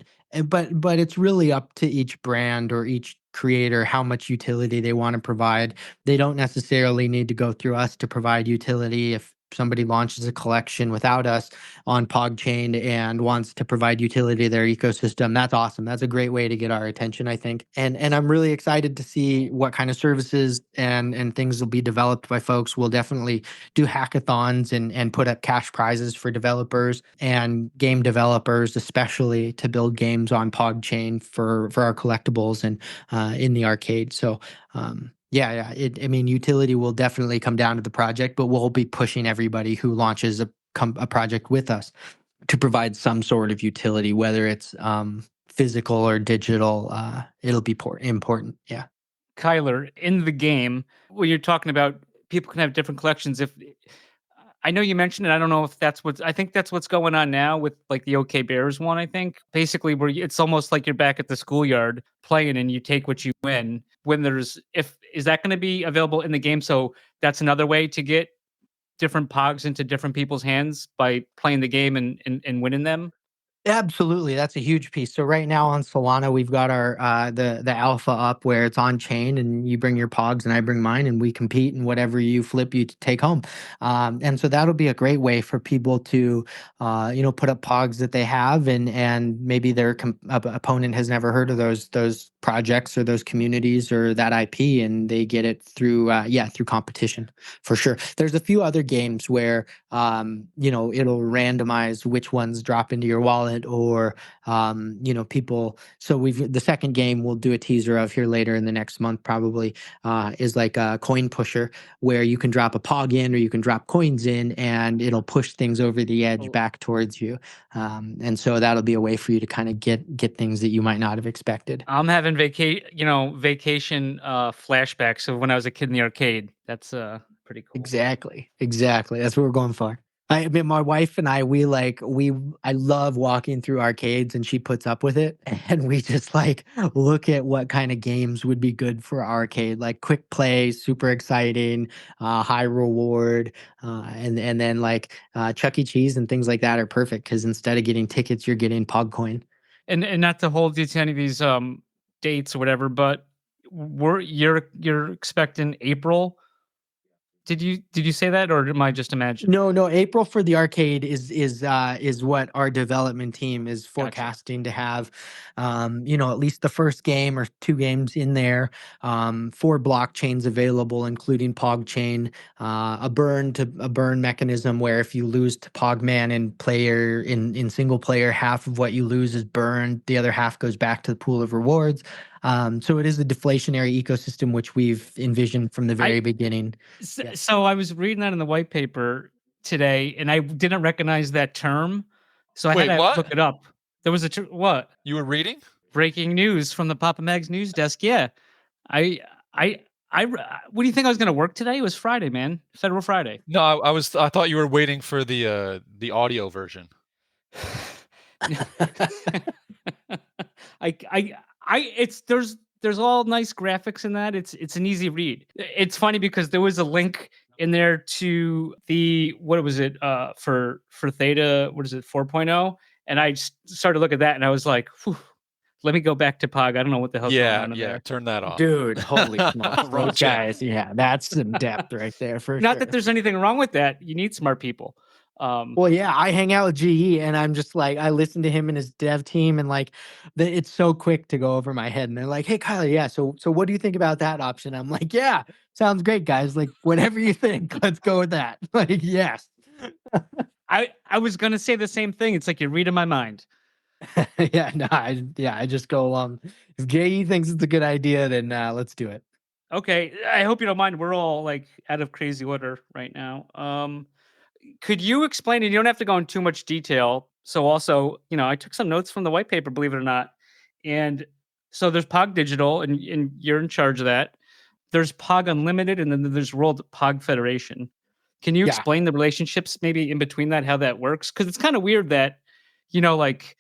Speaker 3: But it's really up to each brand or each creator how much utility they want to provide. They don't necessarily need to go through us to provide utility. If somebody launches a collection without us on PogChain and wants to provide utility to their ecosystem, that's awesome. That's a great way to get our attention, I think. And I'm really excited to see what kind of services and things will be developed by folks. We'll definitely do hackathons and put up cash prizes for developers and game developers, especially to build games on PogChain for our collectibles and in the arcade. So I mean, utility will definitely come down to the project, but we'll be pushing everybody who launches a project with us to provide some sort of utility, whether it's physical or digital. It'll be important. Yeah.
Speaker 1: Kyler, in the game, when you're talking about people can have different collections, if I know you mentioned it, I don't know if I think that's what's going on now with like the OK Bears one. I think basically where it's almost like you're back at the schoolyard playing and you take what you win. Is that going to be available in the game? So that's another way to get different pogs into different people's hands by playing the game and winning them.
Speaker 3: Absolutely, that's a huge piece. So right now on Solana, we've got our the alpha up where it's on chain, and you bring your pogs and I bring mine, and we compete, and whatever you flip, you take home. And so that'll be a great way for people to put up pogs that they have, and maybe their opponent has never heard of those projects or those communities or that IP, and they get it through through competition for sure. There's a few other games where it'll randomize which ones drop into your wallet or people. So the second game we'll do a teaser of here later in the next month probably is like a coin pusher where you can drop a pog in or you can drop coins in and it'll push things over the edge back towards you. And so that'll be a way for you to kind of get things that you might not have expected.
Speaker 1: I'm having vacation flashbacks of when I was a kid in the arcade. That's pretty cool.
Speaker 3: Exactly. That's what we're going for. I mean, my wife and I I love walking through arcades, and she puts up with it. And we just like look at what kind of games would be good for arcade, like quick play, super exciting, high reward, and then like Chuck E. Cheese and things like that are perfect because instead of getting tickets, you're getting PogCoin.
Speaker 1: And not to hold you to any of these dates or whatever, but you're expecting April. Did you say that, or am I just imagining?
Speaker 3: No. April for the arcade is what our development team is forecasting to have. At least the first game or two games in there. 4 blockchains available, including PogChain. A burn mechanism where if you lose to Pogman in single player, half of what you lose is burned. The other half goes back to the pool of rewards. So it is a deflationary ecosystem, which we've envisioned from the very beginning.
Speaker 1: So I was reading that in the white paper today, and I didn't recognize that term. So I had to look it up. There was what?
Speaker 2: You were reading?
Speaker 1: Breaking news from the Papa Mag's news desk. Yeah. I what do you think I was going to work today? It was Friday, man. Federal Friday.
Speaker 2: No, I thought you were waiting for the audio version.
Speaker 1: There's all nice graphics in that. It's an easy read. It's funny because there was a link in there to the for Theta, 4.0, and I started to look at that and I was like, whew, let me go back to POG. I don't know what the hell's going on in there.
Speaker 2: Turn that off.
Speaker 3: Dude, holy smokes. Those guys, that's some depth right there for
Speaker 1: Not that there's anything wrong with that. You need smart people.
Speaker 3: Well, yeah, I hang out with GE and I'm just like, I listen to him and his dev team and like it's so quick to go over my head. And they're like, hey, Kylo, yeah. So what do you think about that option? I'm like, yeah, sounds great, guys. Like whatever you think, let's go with that. Like, yes.
Speaker 1: I was going to say the same thing. It's like you're reading my mind.
Speaker 3: I just go along. If GE thinks it's a good idea, then let's do it.
Speaker 1: Okay. I hope you don't mind. We're all like out of crazy order right now. could you explain, and you don't have to go in too much detail. So also, I took some notes from the white paper, believe it or not. And so there's POG Digital, and you're in charge of that. There's POG Unlimited, and then there's World POG Federation. Can you
Speaker 3: Yeah.
Speaker 1: explain the relationships maybe in between that, how that works? Because it's kind of weird that, like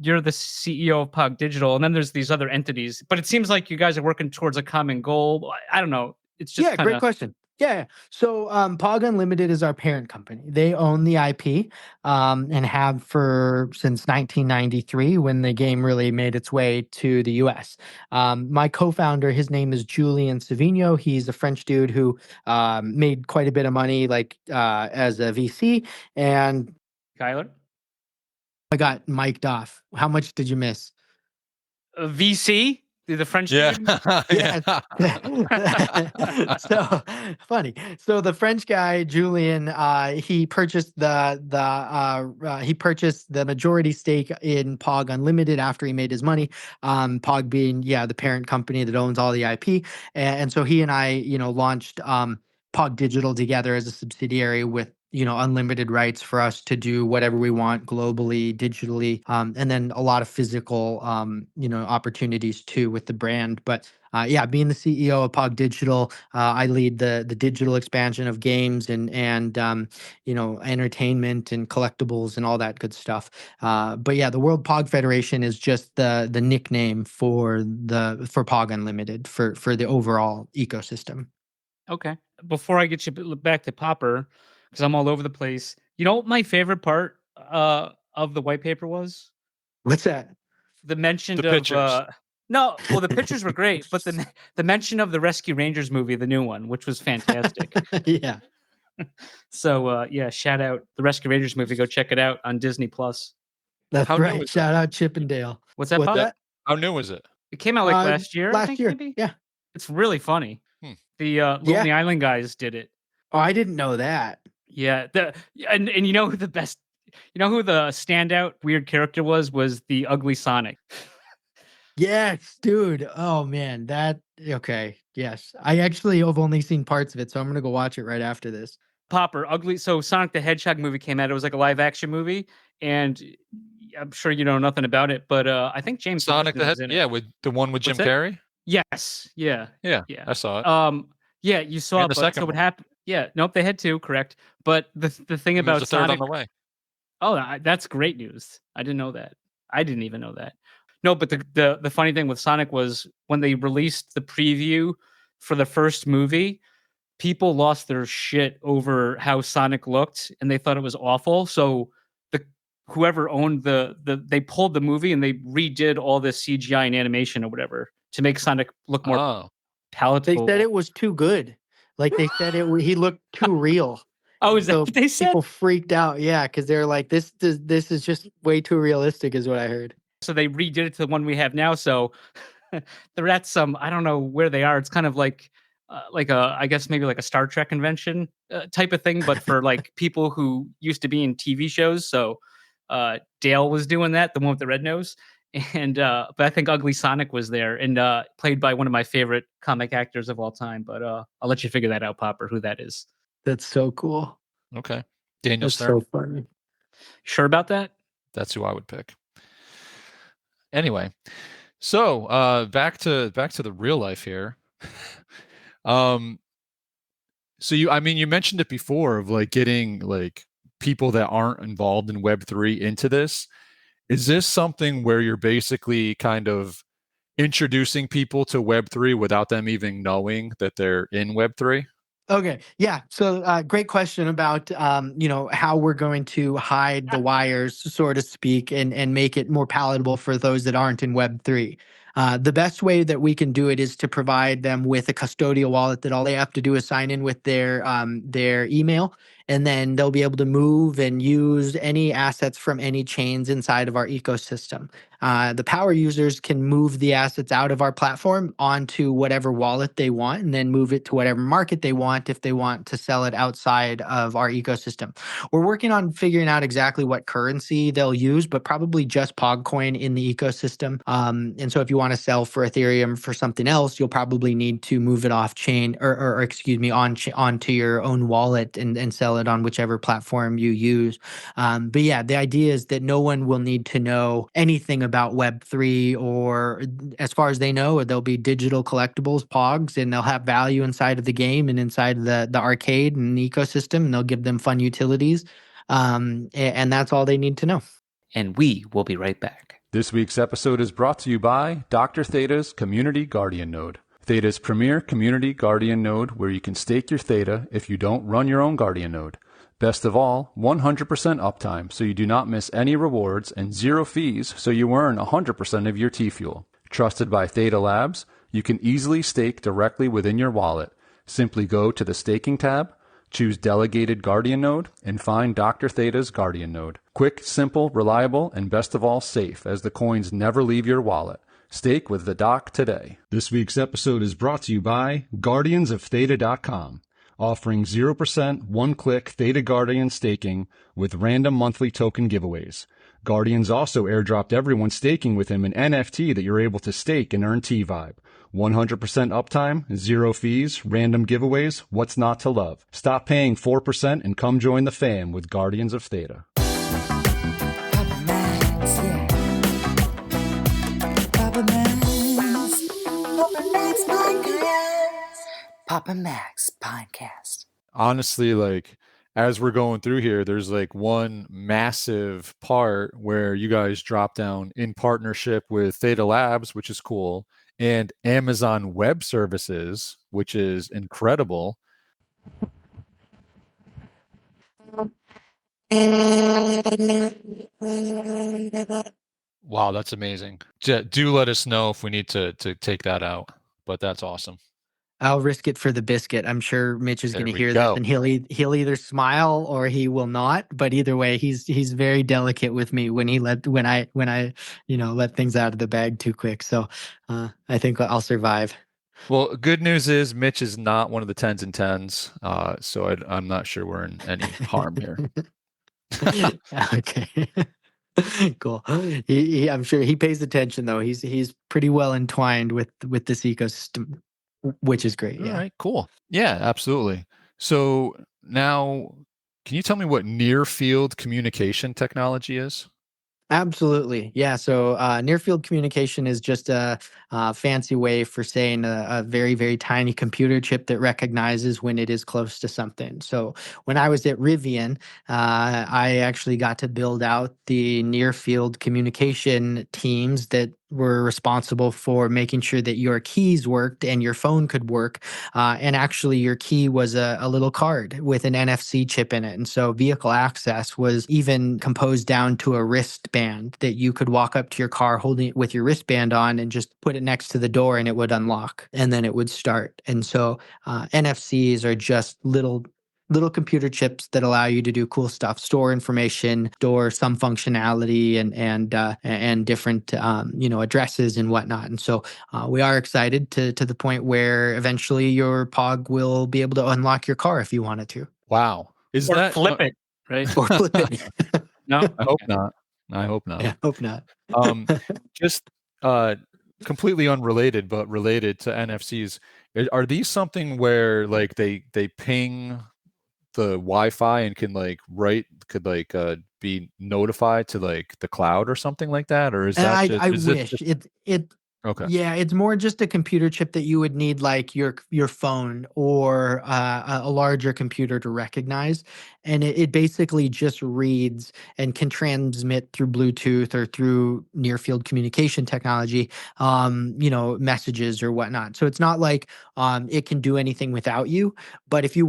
Speaker 1: you're the CEO of POG Digital, and then there's these other entities. But it seems like you guys are working towards a common goal. I don't know. It's just kind
Speaker 3: great
Speaker 1: of
Speaker 3: question. Yeah. So POG Unlimited is our parent company. They own the IP and have since 1993 when the game really made its way to the US. My co-founder, his name is Julian Savigno. He's a French dude who made quite a bit of money as a VC. And
Speaker 1: Kylo.
Speaker 3: I got mic'd off. How much did you miss?
Speaker 1: VC, the French
Speaker 2: Yeah.
Speaker 1: dude?
Speaker 3: Yeah. So funny. So the French guy, Julian, he purchased the majority stake in POG Unlimited after he made his money. POG being the parent company that owns all the IP, and so he and I launched POG Digital together as a subsidiary with unlimited rights for us to do whatever we want globally, digitally, and then a lot of physical, opportunities too with the brand. But being the CEO of POG Digital, I lead the digital expansion of games and entertainment and collectibles and all that good stuff. But the World POG Federation is just the nickname for POG Unlimited for the overall ecosystem.
Speaker 1: Okay. Before I get you back to Popper, because I'm all over the place. You know what my favorite part of the white paper was?
Speaker 3: What's that?
Speaker 1: The mention
Speaker 2: The
Speaker 1: of
Speaker 2: pictures.
Speaker 1: no, well, the pictures were great, but the mention of the Rescue Rangers movie, the new one, which was fantastic.
Speaker 3: Yeah.
Speaker 1: So shout out the Rescue Rangers movie. Go check it out on Disney Plus.
Speaker 3: That's
Speaker 2: How new
Speaker 3: right.
Speaker 2: is
Speaker 3: Shout out Chip and Dale.
Speaker 1: What's that? Pop?
Speaker 2: How new is it?
Speaker 1: It came out like last year. I
Speaker 3: Last
Speaker 1: think,
Speaker 3: year.
Speaker 1: maybe?
Speaker 3: Yeah.
Speaker 1: It's really funny. The Lonely Island guys did it.
Speaker 3: Oh, I didn't know that.
Speaker 1: Yeah. And you know who the best, who the standout weird character was the ugly Sonic.
Speaker 3: Yes, dude. Oh man, okay. Yes. I actually have only seen parts of it, so I'm gonna go watch it right after this.
Speaker 1: Popper, ugly. So Sonic the Hedgehog movie came out. It was like a live action movie, and I'm sure you know nothing about it, but I think James
Speaker 2: Sonic the
Speaker 1: Marsden was
Speaker 2: Hedgehog.
Speaker 1: in it.
Speaker 2: With the one with Jim
Speaker 1: What's that?
Speaker 2: Carrey.
Speaker 1: Yes. Yeah.
Speaker 2: Yeah, I saw it.
Speaker 1: Yeah, you saw
Speaker 2: And
Speaker 1: it.
Speaker 2: the
Speaker 1: But
Speaker 2: second
Speaker 1: so what
Speaker 2: one.
Speaker 1: happened? Yeah. Nope. They had two. Correct. But the thing about
Speaker 2: There's a third
Speaker 1: Sonic.
Speaker 2: on the way.
Speaker 1: Oh, that's great news. I didn't know that. I didn't even know that. No, but the funny thing with Sonic was when they released the preview for the first movie, people lost their shit over how Sonic looked, and they thought it was awful. So whoever owned they pulled the movie and they redid all this CGI and animation or whatever to make Sonic look more palatable.
Speaker 3: They said it was too good. Like they said he looked too real.
Speaker 1: Oh, is that what they said?
Speaker 3: People freaked out, because they're like, this is just way too realistic, is what I heard.
Speaker 1: So they redid it to the one we have now. So they're at some, I don't know where they are. It's kind of like I guess maybe like a Star Trek convention type of thing, but for like people who used to be in TV shows. So Dale was doing that, the one with the red nose. And but I think Ugly Sonic was there and played by one of my favorite comic actors of all time. But I'll let you figure that out, Popper, who that is.
Speaker 3: That's so cool.
Speaker 2: Okay. Daniel
Speaker 3: That's
Speaker 2: Stern.
Speaker 3: so funny.
Speaker 1: Sure about that?
Speaker 2: That's who I would pick. Anyway, so back to the real life here. So you mentioned it before of like getting like people that aren't involved in Web3 into this. Is this something where you're basically kind of introducing people to Web3 without them even knowing that they're in Web3?
Speaker 3: Okay. Yeah. So great question about, how we're going to hide the wires, so to speak, and make it more palatable for those that aren't in Web3. The best way that we can do it is to provide them with a custodial wallet that all they have to do is sign in with their email, and then they'll be able to move and use any assets from any chains inside of our ecosystem. The power users can move the assets out of our platform onto whatever wallet they want and then move it to whatever market they want if they want to sell it outside of our ecosystem. We're working on figuring out exactly what currency they'll use, but probably just PogCoin in the ecosystem. And so if you want to sell for Ethereum for something else, you'll probably need to move it off chain or excuse me, onto your own wallet and sell wallet on whichever platform you use. But yeah, the idea is that no one will need to know anything about Web3, or as far as they know, there'll be digital collectibles, POGs, and they'll have value inside of the game and inside of the arcade and the ecosystem, and they'll give them fun utilities. And that's all they need to know.
Speaker 7: And we will be right back.
Speaker 5: This week's episode is brought to you by Dr. Theta's Community Guardian Node. Theta's premier community guardian node where you can stake your Theta if you don't run your own guardian node. Best of all, 100% uptime so you do not miss any rewards, and 0 fees so you earn 100% of your T-Fuel. Trusted by Theta Labs, you can easily stake directly within your wallet. Simply go to the staking tab, choose Delegated Guardian Node, and find Dr. Theta's Guardian Node. Quick, simple, reliable, and best of all, safe, as the coins never leave your wallet. Stake with the doc today. This week's episode is brought to you by GuardiansOfTheta.com, offering 0% one-click Theta Guardian staking with random monthly token giveaways. Guardians also airdropped everyone staking with him an NFT that you're able to stake and earn T-Vibe. 100% uptime, 0 fees, random giveaways, what's not to love? Stop paying 4% and come join the fam with Guardians of Theta.
Speaker 6: Papa Max, yeah. Papa Max. Papa Max Podcast. Papa Max Podcast.
Speaker 2: Honestly, like, as we're going through here, there's like one massive part where you guys drop down in partnership with Theta Labs, which is cool, and Amazon Web Services, which is incredible. Wow, that's amazing. Do let us know if we need to take that out, but that's awesome.
Speaker 3: I'll risk it for the biscuit. I'm sure Mitch is
Speaker 2: There
Speaker 3: going to
Speaker 2: we
Speaker 3: hear
Speaker 2: go.
Speaker 3: this, and he'll either smile or he will not. But either way, he's very delicate with me when I let things out of the bag too quick. So I think I'll survive.
Speaker 2: Well, good news is Mitch is not one of the 10s and 10s, so I'm not sure we're in any harm here.
Speaker 3: Okay. Cool. I'm sure he pays attention though. He's pretty well entwined with this ecosystem, which is great. Yeah.
Speaker 2: All right, cool. Yeah, absolutely. So now, can you tell me what near field communication technology is?
Speaker 3: Absolutely. Yeah. So near field communication is just a fancy way for saying a very, very tiny computer chip that recognizes when it is close to something. So when I was at Rivian, I actually got to build out the near field communication teams that were responsible for making sure that your keys worked and your phone could work. And actually, your key was a little card with an NFC chip in it. And so vehicle access was even composed down to a wristband that you could walk up to your car holding it with your wristband on and just put it next to the door and it would unlock and then it would start. And so NFCs are just little computer chips that allow you to do cool stuff, store information, store some functionality and different addresses and whatnot. And so we are excited to the point where eventually your POG will be able to unlock your car if you wanted to.
Speaker 2: Wow. Is
Speaker 1: Or
Speaker 2: that
Speaker 1: flip it, right?
Speaker 3: Or flip it.
Speaker 1: No,
Speaker 2: I hope not. I hope not.
Speaker 3: Yeah, hope not.
Speaker 2: Just completely unrelated, but related to NFCs. Are these something where like they ping the Wi-Fi and can be notified to like the cloud or something like that, or is that
Speaker 3: I wish it
Speaker 2: okay?
Speaker 3: Yeah, it's more just a computer chip that you would need like your phone or a larger computer to recognize. And it basically just reads and can transmit through Bluetooth or through near field communication technology, messages or whatnot. So it's not like it can do anything without you. But if you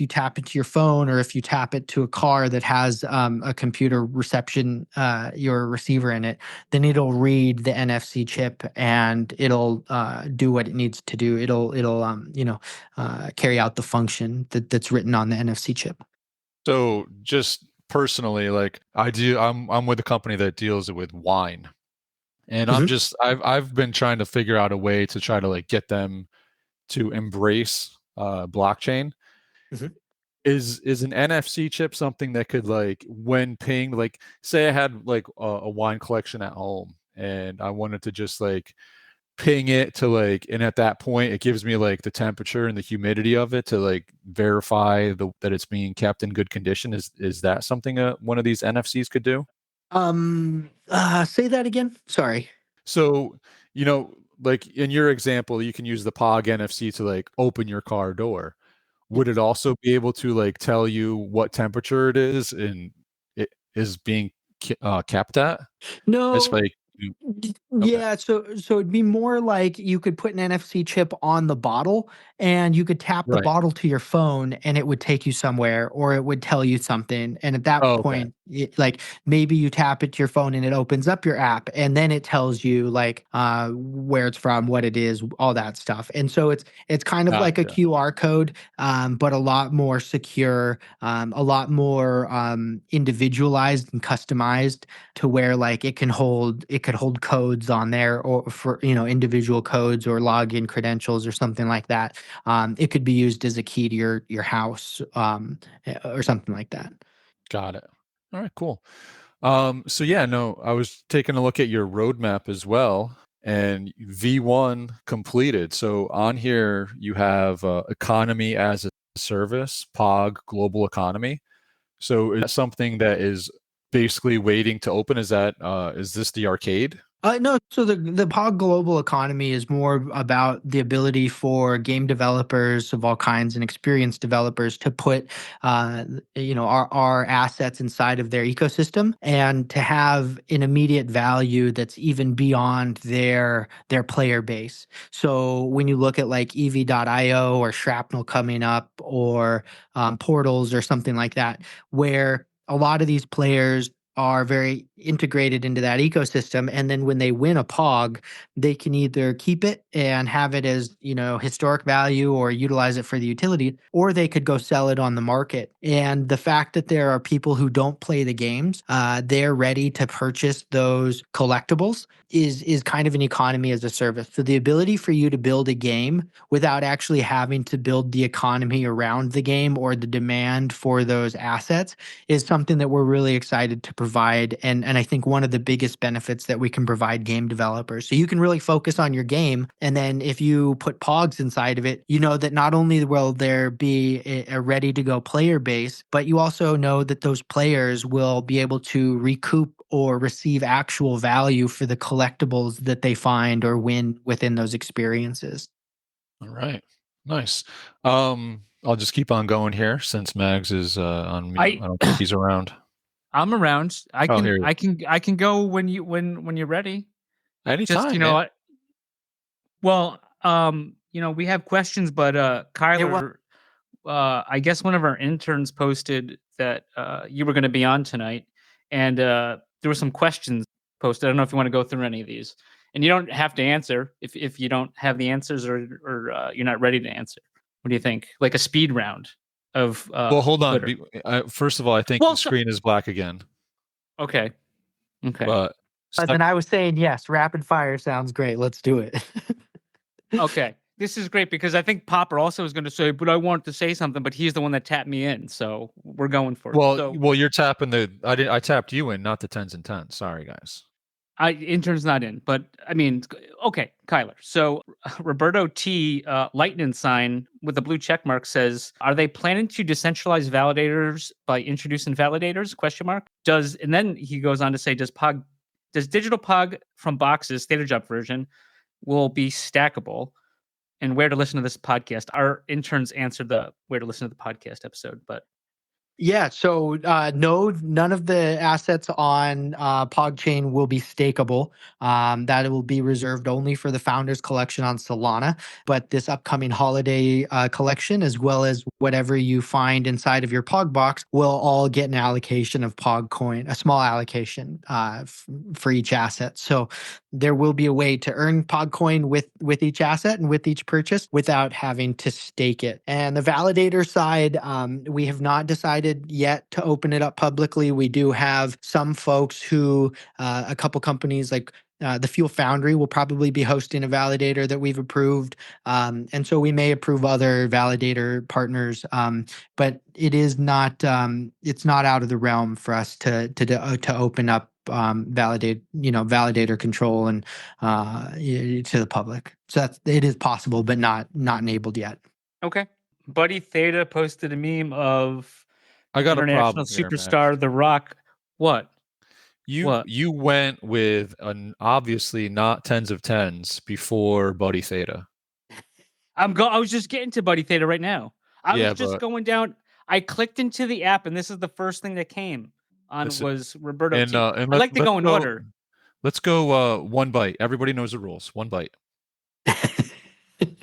Speaker 3: tap into your phone or if you tap it to a car that has a computer reception, your receiver in it, then it'll read the NFC chip and it'll do what it needs to do. It'll carry out the function that's written on the NFC chip.
Speaker 2: So just personally, like I'm with a company that deals with wine, and I've been trying to figure out a way to try to like get them to embrace blockchain.
Speaker 3: Mm-hmm.
Speaker 2: Is an NFC chip something that could like when pinged, like say I had like a wine collection at home and I wanted to just like ping it to like, and at that point it gives me like the temperature and the humidity of it to like verify that it's being kept in good condition. Is that something one of these NFCs could do?
Speaker 3: Say that again. Sorry.
Speaker 2: So, like in your example, you can use the POG NFC to like open your car door. Would it also be able to like tell you what temperature it is and it is being kept at? It's
Speaker 3: No.
Speaker 2: like, okay.
Speaker 3: Yeah, so it'd be more like you could put an NFC chip on the bottle and you could tap the
Speaker 2: Right.
Speaker 3: bottle to your phone and it would take you somewhere or it would tell you something. And at that
Speaker 2: Oh, okay.
Speaker 3: point, like maybe you tap it to your phone and it opens up your app and then it tells you like where it's from, what it is, all that stuff. And so it's kind of like a
Speaker 2: Gotcha.
Speaker 3: QR code, but a lot more secure, a lot more individualized and customized to where like it could hold codes on there or for individual codes or login credentials or something like that. It could be used as a key to your house or something like that.
Speaker 2: Got it. All right, cool. So yeah, no, I was taking a look at your roadmap as well, and V1 completed. So on here you have economy as a service, POG global economy. So is that something that is basically waiting to open? Is this the arcade?
Speaker 3: No, so the POG global economy is more about the ability for game developers of all kinds and experienced developers to put, our assets inside of their ecosystem and to have an immediate value that's even beyond their player base. So when you look at like EV.io or Shrapnel coming up or Portals or something like that, where a lot of these players are very integrated into that ecosystem. And then when they win a POG, they can either keep it and have it as, historic value or utilize it for the utility, or they could go sell it on the market. And the fact that there are people who don't play the games, they're ready to purchase those collectibles is kind of an economy as a service. So the ability for you to build a game without actually having to build the economy around the game or the demand for those assets is something that we're really excited to provide. And I think one of the biggest benefits that we can provide game developers. So you can really focus on your game. And then if you put POGs inside of it, you know that not only will there be a ready to go player base, but you also know that those players will be able to recoup or receive actual value for the collectibles that they find or win within those experiences.
Speaker 2: All right. Nice. I'll just keep on going here since Mags is on mute. I don't think he's around.
Speaker 1: I'm around. I
Speaker 2: Oh,
Speaker 1: can
Speaker 2: here he
Speaker 1: I can go when you're ready.
Speaker 2: Anytime.
Speaker 1: Just
Speaker 2: man.
Speaker 1: what? Well, we have questions, but Kyler, I guess one of our interns posted that you were going to be on tonight, and there were some questions posted. I don't know if you want to go through any of these, and you don't have to answer if you don't have the answers or you're not ready to answer. What do you think? Like a speed round of
Speaker 2: Well, hold on.
Speaker 1: Twitter.
Speaker 2: First of all, I think the screen is black again.
Speaker 1: Okay.
Speaker 2: But
Speaker 3: then I was saying yes, rapid fire sounds great. Let's do it.
Speaker 1: Okay. This is great because I think Popper also is going to say, but I wanted to say something, but he's the one that tapped me in, so we're going for it.
Speaker 2: Well, you're tapping I tapped you in, not the 10s and 10s. Sorry, guys.
Speaker 1: Intern's not in, but I mean, okay, Kyler. So Roberto T. Lightning sign with the blue check mark says, "Are they planning to decentralize validators by introducing validators?" ? And then he goes on to say, does digital POG from boxes, State of Job version, will be stackable? And where to listen to this podcast? Our interns answered the where to listen to the podcast episode, but.
Speaker 3: Yeah, so no, none of the assets on PogChain will be stakeable. That will be reserved only for the Founders Collection on Solana. But this upcoming holiday collection, as well as whatever you find inside of your Pog box, will all get an allocation of Pog coin, a small allocation for each asset. So there will be a way to earn Pog coin with each asset and with each purchase without having to stake it. And the validator side, we have not decided yet to open it up publicly. We do have some folks who, a couple companies like the Fuel Foundry will probably be hosting a validator that we've approved. And so we may approve other validator partners, but it is not, it's not out of the realm for us to open up validator control and to the public. So it is possible, but not enabled yet.
Speaker 1: Okay. Buddy Theta posted a meme of
Speaker 2: I got a
Speaker 1: international
Speaker 2: problem here,
Speaker 1: superstar The Rock. What? What?
Speaker 2: You went with an obviously not tens of tens before Buddy Theta.
Speaker 1: I was just getting to Buddy Theta right now. I
Speaker 2: Yeah,
Speaker 1: was just
Speaker 2: but-
Speaker 1: going down. I clicked into the app, and this is the first thing that came on was Roberto.
Speaker 2: And
Speaker 1: I like to go in order.
Speaker 2: Let's go one bite. Everybody knows the rules. One bite.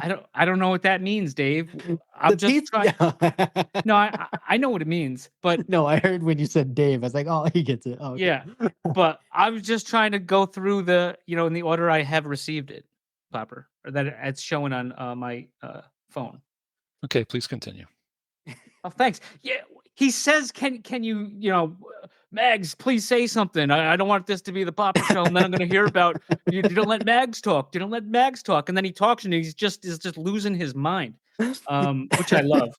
Speaker 1: I don't know what that means, Dave. I'm just trying. No, I know what it means, but
Speaker 3: no, I heard when you said Dave, I was like, oh, he gets it. Oh, okay.
Speaker 1: Yeah, but I was just trying to go through in the order I have received it, Popper, or that it's showing on my phone.
Speaker 2: Okay, please continue.
Speaker 1: Oh, thanks. Yeah, he says, can you, Mags, please say something. I don't want this to be the Popper show, and then I'm going to hear about you don't let Mags talk. You don't let Mags talk, and then he talks, and he's just losing his mind, which I love.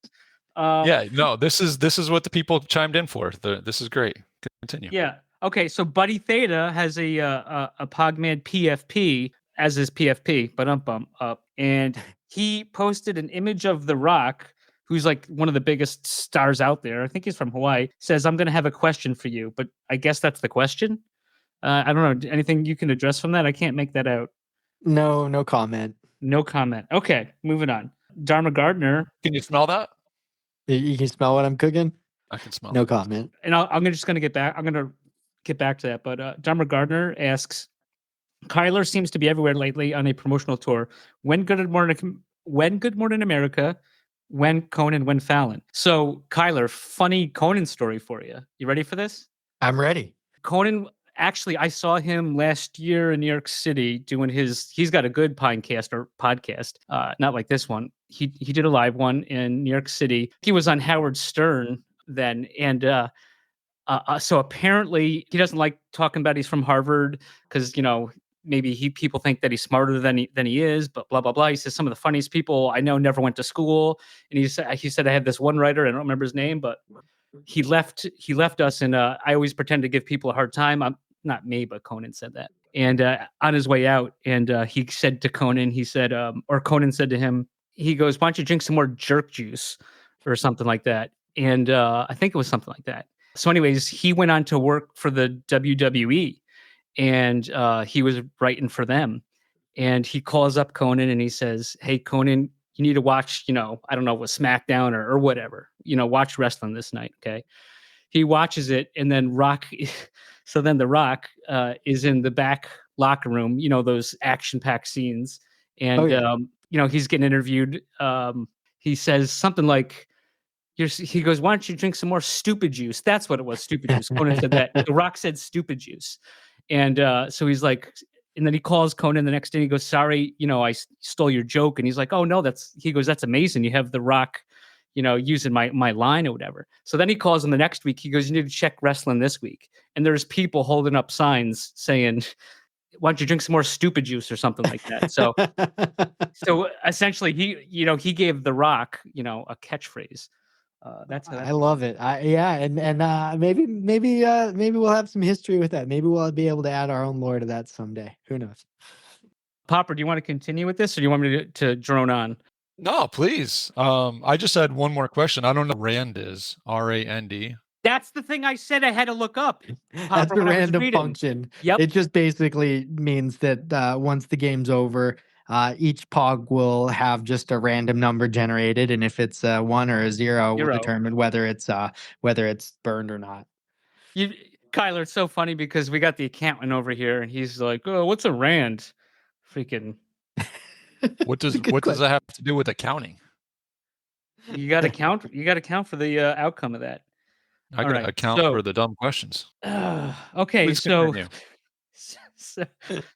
Speaker 2: Yeah, no, this is what the people chimed in for. This is great. Continue.
Speaker 1: Yeah. Okay. So Buddy Theta has a POG Mag PFP as his PFP, but up, and he posted an image of The Rock, who's like one of the biggest stars out there. I think he's from Hawaii. Says, "I'm going to have a question for you," but I guess that's the question. I don't know. Anything you can address from that? I can't make that out.
Speaker 3: No comment.
Speaker 1: No comment. Okay, moving on. Dharma Gardner.
Speaker 2: Can you smell that?
Speaker 3: You can smell what I'm cooking?
Speaker 2: I can smell.
Speaker 3: No comment.
Speaker 1: And I'm just going to get back. I'm going to get back to that. But Dharma Gardner asks, Kylo seems to be everywhere lately on a promotional tour. When Good Morning America, when Conan, when Fallon. So Kyler, funny Conan story for you. You ready for this?
Speaker 3: I'm ready.
Speaker 1: Conan, actually, I saw him last year in New York City doing he's got a good podcast, not like this one. He did a live one in New York City. He was on Howard Stern then. And so apparently he doesn't like talking about he's from Harvard because, maybe people think that he's smarter than he is, but blah, blah, blah. He says some of the funniest people I know never went to school. And he said, I had this one writer, I don't remember his name, but he left us. And I always pretend to give people a hard time. I'm not me, but Conan said that. And on his way out, and he said to Conan, or Conan said to him, he goes, "Why don't you drink some more jerk juice or something like that?" And I think it was something like that. So anyways, he went on to work for the WWE, and he was writing for them. And he calls up Conan and he says, "Hey, Conan, you need to watch, I don't know, what SmackDown or whatever, watch wrestling this night." Okay. He watches it, and then so then The Rock is in the back locker room, those action-packed scenes. And, he's getting interviewed. He says something like, he goes, "Why don't you drink some more stupid juice?" That's what it was, stupid juice. Conan said that. The Rock said stupid juice. And so he's like, and then he calls Conan the next day. He goes, "Sorry, I stole your joke." And he's like, "Oh, no, that's amazing. You have The Rock, using my line or whatever." So then he calls him the next week. He goes, "You need to check wrestling this week." And there's people holding up signs saying, "Why don't you drink some more stupid juice?" or something like that. So, so essentially he gave The Rock, a catchphrase.
Speaker 3: I love it. And maybe we'll have some history with that. Maybe we'll be able to add our own lore to that someday. Who knows?
Speaker 1: Popper, do you want to continue with this, or do you want me to drone on?
Speaker 2: No, please. I just had one more question. I don't know what RAND is. RAND.
Speaker 1: That's the thing I said I had to look up.
Speaker 3: That's the random function.
Speaker 1: Yep.
Speaker 3: It just basically means that once the game's over, each POG will have just a random number generated, and if it's a 1 or a 0, will determine whether it's burned or not.
Speaker 1: Kyler, it's so funny because we got the accountant over here, and he's like, "Oh, what's a rand?" Freaking.
Speaker 2: What does that have to do with accounting?
Speaker 1: You got to count. You got to count for the outcome of that.
Speaker 2: I got to account for the dumb questions.
Speaker 1: Okay,
Speaker 2: Please
Speaker 1: so
Speaker 2: continue.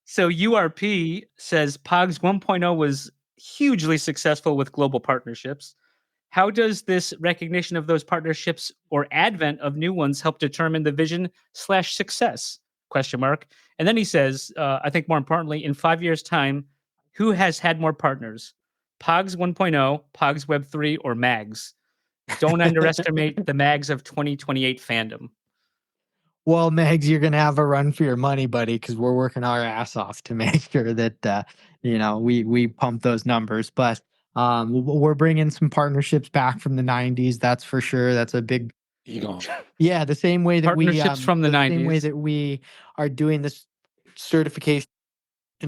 Speaker 1: So URP says POGS 1.0 was hugely successful with global partnerships. How does this recognition of those partnerships or advent of new ones help determine the vision/success? ? And then he says, I think more importantly, in 5 years' time, who has had more partners? POGS 1.0, POGS Web 3, or MAGs? Don't underestimate the MAGs of 2028 fandom.
Speaker 3: Well, Megs, you're gonna have a run for your money, buddy, because we're working our ass off to make sure that we pump those numbers. But we're bringing some partnerships back from the '90s. That's for sure. That's a big yeah. The same way that
Speaker 1: Partnerships from the
Speaker 3: same way
Speaker 1: 90s.
Speaker 3: that we are doing this certification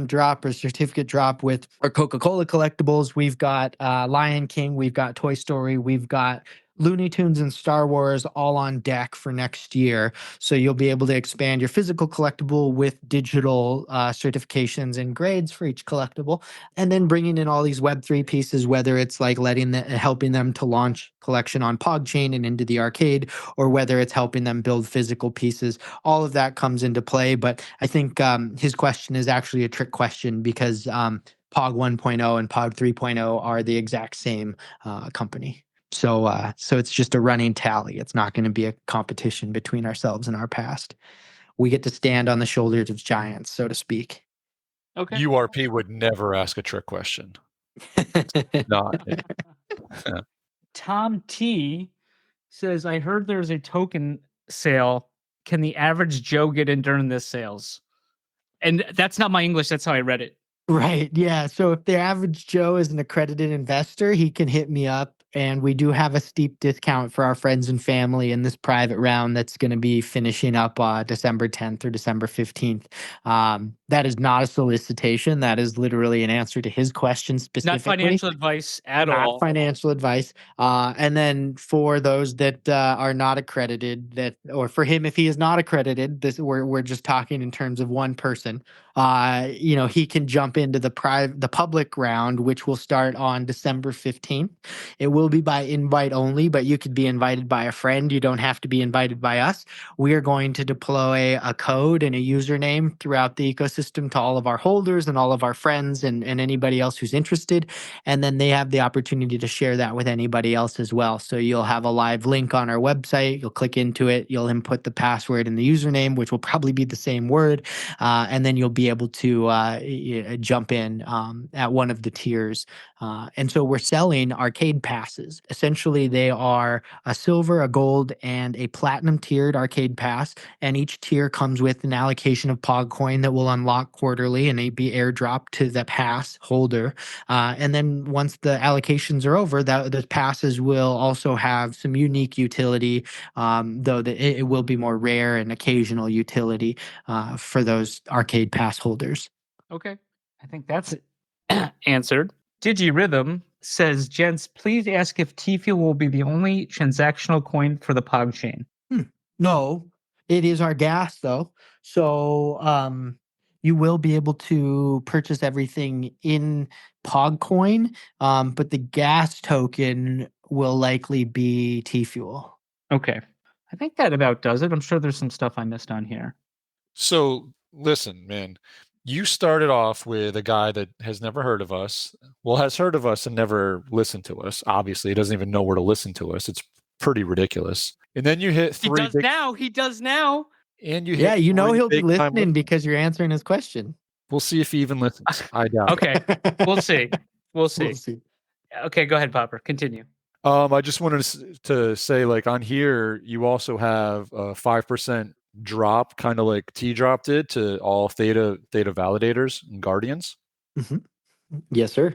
Speaker 3: drop or certificate drop with our Coca-Cola collectibles. We've got Lion King, we've got Toy Story, we've got Looney Tunes and Star Wars all on deck for next year. So you'll be able to expand your physical collectible with digital certifications and grades for each collectible, and then bringing in all these Web3 pieces, whether it's like helping them to launch collection on POG chain and into the arcade, or whether it's helping them build physical pieces. All of that comes into play. But I think his question is actually a trick question because POG 1.0 and POG 3.0 are the exact same company. So it's just a running tally. It's not going to be a competition between ourselves and our past. We get to stand on the shoulders of giants, so to speak.
Speaker 1: Okay.
Speaker 2: URP would never ask a trick question. Not.
Speaker 1: Tom T says, I heard there's a token sale. Can the average Joe get in during this sales? And that's not my English. That's how I read it.
Speaker 3: Right. Yeah. So if the average Joe is an accredited investor, he can hit me up. And we do have a steep discount for our friends and family in this private round that's going to be finishing up December 10th or December 15th. That is not a solicitation. That is literally an answer to his question specifically.
Speaker 1: Not financial advice at all.
Speaker 3: Not financial advice. And then for those that are not accredited, or for him, if he is not accredited, we're just talking in terms of one person. He can jump into the public round, which will start on December 15th. It will be by invite only, but you could be invited by a friend. You don't have to be invited by us. We are going to deploy a code and a username throughout the ecosystem to all of our holders and all of our friends and anybody else who's interested. And then they have the opportunity to share that with anybody else as well. So you'll have a live link on our website. You'll click into it. You'll input the password and the username, which will probably be the same word. And then you'll be able to jump in at one of the tiers. And so we're selling arcade passes. Essentially, they are a silver, a gold, and a platinum tiered arcade pass. And each tier comes with an allocation of POG coin that will unlock quarterly and be airdropped to the pass holder. And then once the allocations are over, the passes will also have some unique utility, though it will be more rare and occasional utility for those arcade pass holders.
Speaker 1: Okay. I think that's answered. DigiRhythm says, gents, please ask if T-Fuel will be the only transactional coin for the POG chain.
Speaker 3: No, it is our gas, though. So you will be able to purchase everything in POG coin, but the gas token will likely be T-Fuel.
Speaker 1: Okay. I think that about does it. I'm sure there's some stuff I missed on here.
Speaker 2: So listen, man, you started off with a guy that has never heard of us. Well, has heard of us and never listened to us. Obviously, he doesn't even know where to listen to us. It's pretty ridiculous. And then you hit three.
Speaker 1: He does now.
Speaker 2: And you hit.
Speaker 3: Yeah, he'll be listening because you're answering his question.
Speaker 2: We'll see if he even listens. I doubt.
Speaker 1: Okay, we'll see. We'll see. Okay, go ahead, Popper. Continue.
Speaker 2: I just wanted to say, like on here, you also have a 5% drop, kind of like T-Drop did to all theta validators and guardians.
Speaker 3: Mm-hmm. Yes, sir.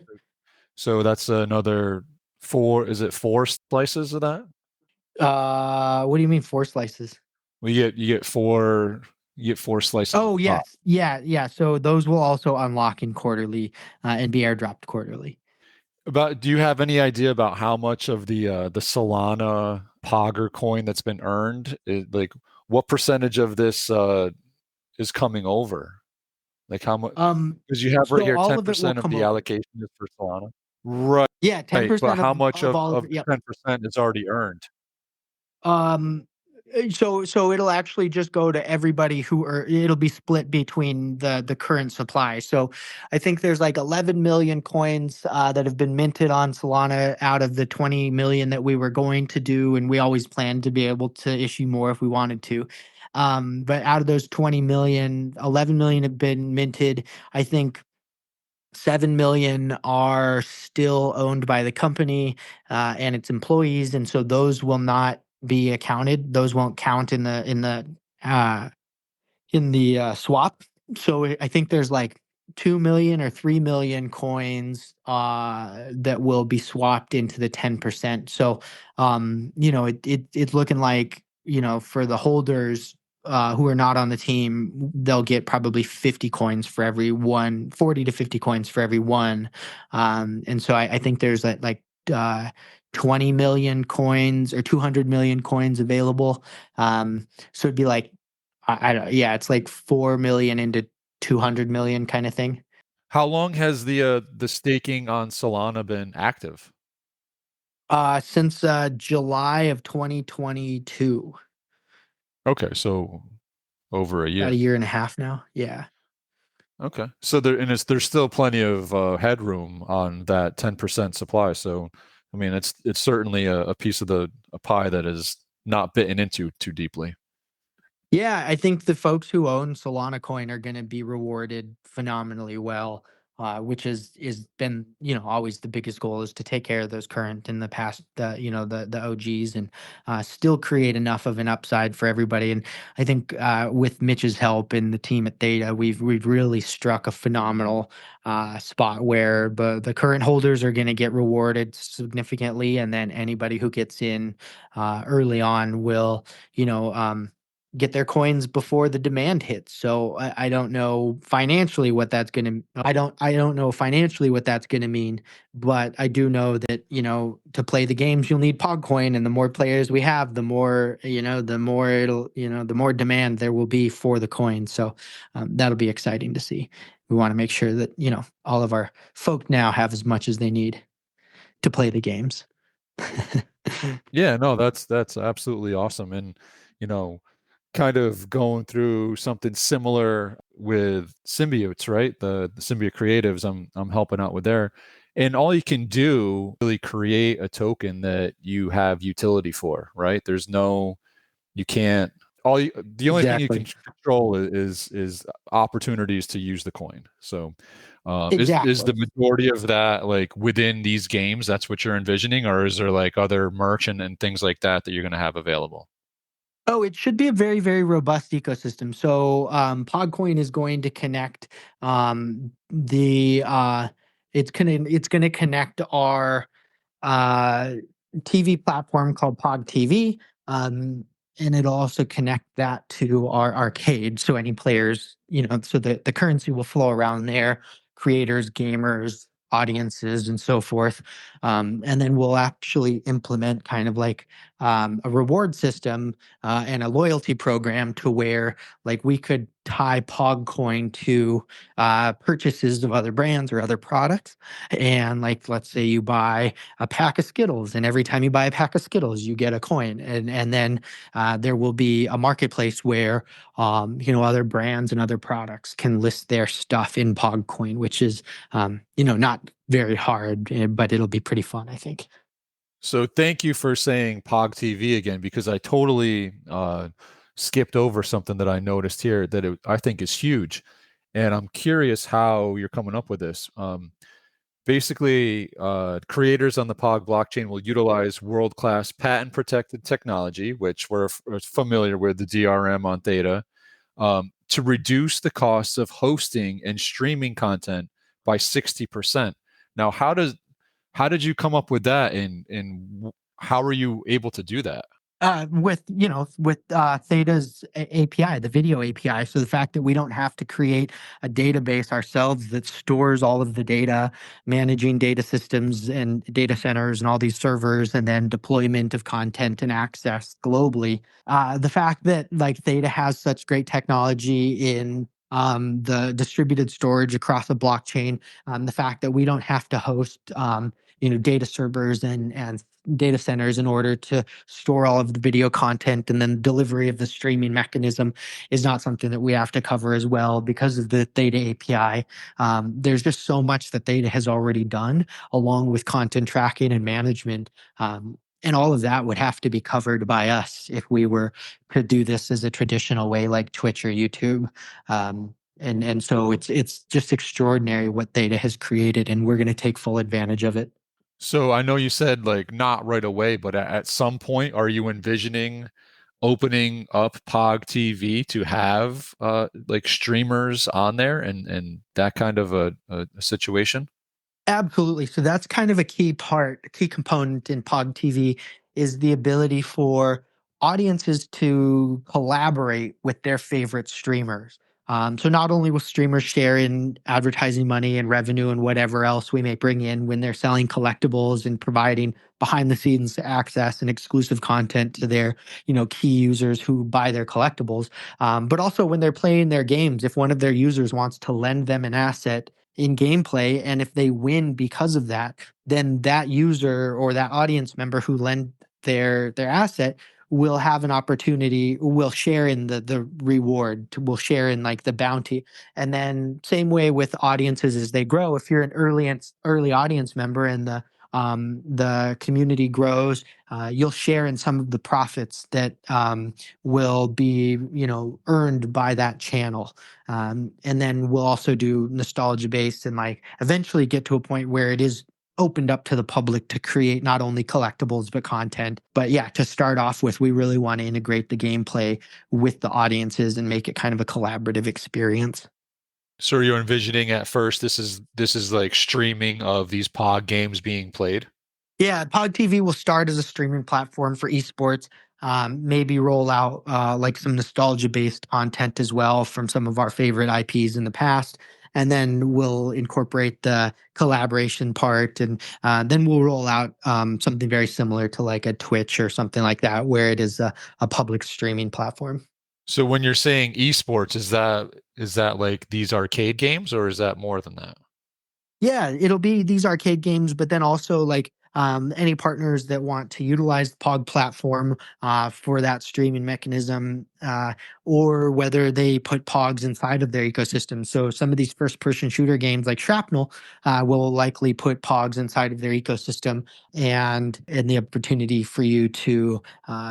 Speaker 2: So that's another 4. Is it 4 slices of that?
Speaker 3: What do you mean 4 slices?
Speaker 2: Well, you get 4 slices.
Speaker 3: Oh yes, yeah. So those will also unlock in quarterly and be airdropped quarterly.
Speaker 2: Do you have any idea about how much of the Solana Pogger coin that's been earned? Like, what percentage of this is coming over? Like how much? Because you have right here 10% of the allocation is for Solana. Right.
Speaker 3: Yeah, 10%.
Speaker 2: But how much of 10% is already earned?
Speaker 3: So it'll actually just go to everybody it'll be split between the current supply. So I think there's like 11 million coins that have been minted on Solana out of the 20 million that we were going to do. And we always planned to be able to issue more if we wanted to. But out of those 20 million, 11 million have been minted. I think 7 million are still owned by the company and its employees. And so those will not be accounted. Those won't count in the in the swap. So I think there's like 2 million or 3 million coins that will be swapped into the 10%. So it's looking like, for the holders who are not on the team, they'll get probably 50 coins for every one, 40 to 50 coins for every one. And so I think there's like 20 million coins or 200 million coins available. So it'd be like, I don't, yeah, it's like 4 million into 200 million kind of thing.
Speaker 2: How long has the staking on Solana been active?
Speaker 3: Since July of 2022,
Speaker 2: Okay, so over a
Speaker 3: about
Speaker 2: year.
Speaker 3: a year and a half now. Yeah.
Speaker 2: Okay, so there's still plenty of headroom on that 10% supply. So, I mean, it's certainly a piece of a pie that is not bitten into too deeply.
Speaker 3: Yeah, I think the folks who own Solana coin are going to be rewarded phenomenally well, which is been always the biggest goal is to take care of those current and the past the OGs and still create enough of an upside for everybody. And I think with Mitch's help and the team at Theta, we've really struck a phenomenal spot where the current holders are going to get rewarded significantly, and then anybody who gets in early on will get their coins before the demand hits. So I don't know financially what that's going to I don't know financially what that's going to mean, but I do know that, to play the games you'll need POG coin, and the more players we have, the more, the more demand there will be for the coin. So that'll be exciting to see. We want to make sure that, all of our folk now have as much as they need to play the games.
Speaker 2: Yeah, no, that's absolutely awesome. And, you know, kind of going through something similar with symbiotes, right? The symbiote creatives I'm helping out with there. And all you can do really create a token that you have utility for, right? There's no you can't the only thing you can
Speaker 3: Exactly.
Speaker 2: control is opportunities to use the coin. So is the
Speaker 3: Exactly.
Speaker 2: majority of that like within these games, that's what you're envisioning, or is there like other merch and things like that that you're going to have available?
Speaker 3: Oh, it should be a very, very robust ecosystem. So, Podcoin is going to connect the it's gonna connect our uh, TV platform called POG TV, and it'll also connect that to our arcade. So any players, so the currency will flow around there, creators, gamers, audiences, and so forth. And then we'll actually implement kind of like a reward system and a loyalty program to where like we could tie POG coin to purchases of other brands or other products. And like, let's say you buy a pack of Skittles, and every time you buy a pack of Skittles, you get a coin. And then there will be a marketplace where other brands and other products can list their stuff in PogCoin, which is not very hard, but it'll be pretty fun, I think.
Speaker 2: So thank you for saying POG TV again, because I totally skipped over something that I noticed here that I think is huge. And I'm curious how you're coming up with this. Basically, creators on the POG blockchain will utilize world-class patent-protected technology, which we're familiar with, the DRM on Theta, to reduce the costs of hosting and streaming content by 60%. Now, how did you come up with that, and how are you able to do that?
Speaker 3: With Theta's API, the video API. So the fact that we don't have to create a database ourselves that stores all of the data, managing data systems and data centers and all these servers, and then deployment of content and access globally. The fact that like Theta has such great technology in the distributed storage across the blockchain, the fact that we don't have to host data servers and data centers in order to store all of the video content, and then delivery of the streaming mechanism is not something that we have to cover as well because of the Theta API. There's just so much that Theta has already done, along with content tracking and management. And all of that would have to be covered by us if we were to do this as a traditional way like Twitch or YouTube. And so it's just extraordinary what Theta has created, and we're going to take full advantage of it.
Speaker 2: So I know you said like not right away, but at some point, are you envisioning opening up POG TV to have like streamers on there and that kind of a situation?
Speaker 3: Absolutely. So that's kind of a key component in POG TV is the ability for audiences to collaborate with their favorite streamers. So not only will streamers share in advertising money and revenue and whatever else we may bring in when they're selling collectibles and providing behind the scenes access and exclusive content to their, key users who buy their collectibles, but also when they're playing their games, if one of their users wants to lend them an asset in gameplay, and if they win because of that, then that user or that audience member who lent their asset will have an opportunity, will share in the reward, will share in like the bounty. And then same way with audiences as they grow, if you're an early audience member and the community grows, you'll share in some of the profits that will be earned by that channel. And then we'll also do nostalgia based and like eventually get to a point where it is opened up to the public to create not only collectibles but content. But yeah, to start off with, we really want to integrate the gameplay with the audiences and make it kind of a collaborative experience.
Speaker 2: So you're envisioning at first this is like streaming of these POG games being played?
Speaker 3: Yeah, POG TV will start as a streaming platform for esports. Maybe roll out like some nostalgia-based content as well from some of our favorite IPs in the past. And then we'll incorporate the collaboration part. And then we'll roll out something very similar to like a Twitch or something like that, where it is a public streaming platform.
Speaker 2: So when you're saying esports, is that like these arcade games, or is that more than that?
Speaker 3: Yeah, it'll be these arcade games, but then also like any partners that want to utilize the POG platform for that streaming mechanism, or whether they put POGs inside of their ecosystem. So some of these first-person shooter games like Shrapnel will likely put POGs inside of their ecosystem, and the opportunity for you to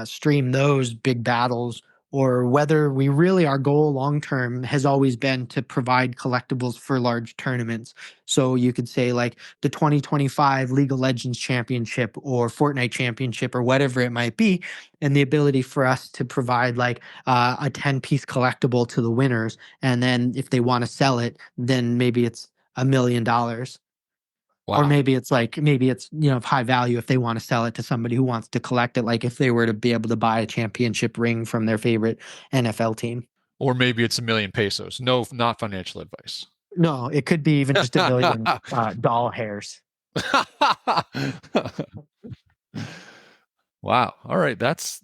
Speaker 3: stream those big battles. Or whether we really, our goal long term has always been to provide collectibles for large tournaments. So you could say like the 2025 League of Legends Championship or Fortnite Championship or whatever it might be, and the ability for us to provide like a 10-piece collectible to the winners. And then if they want to sell it, then maybe it's $1 million.
Speaker 2: Wow.
Speaker 3: Or maybe it's of high value if they want to sell it to somebody who wants to collect it, like if they were to be able to buy a championship ring from their favorite NFL team.
Speaker 2: Or maybe it's 1 million pesos. No, not financial advice.
Speaker 3: No, it could be even just 1 million doll hairs.
Speaker 2: Wow. All right. That's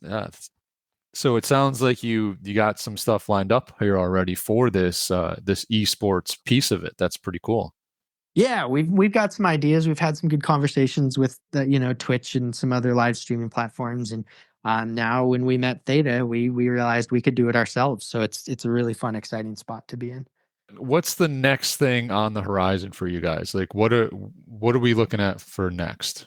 Speaker 2: so it sounds like you got some stuff lined up here already for this esports piece of it. That's pretty cool.
Speaker 3: Yeah, we've got some ideas. We've had some good conversations with Twitch and some other live streaming platforms. And now when we met Theta, we realized we could do it ourselves. So it's a really fun, exciting spot to be in.
Speaker 2: What's the next thing on the horizon for you guys? Like what are we looking at for next?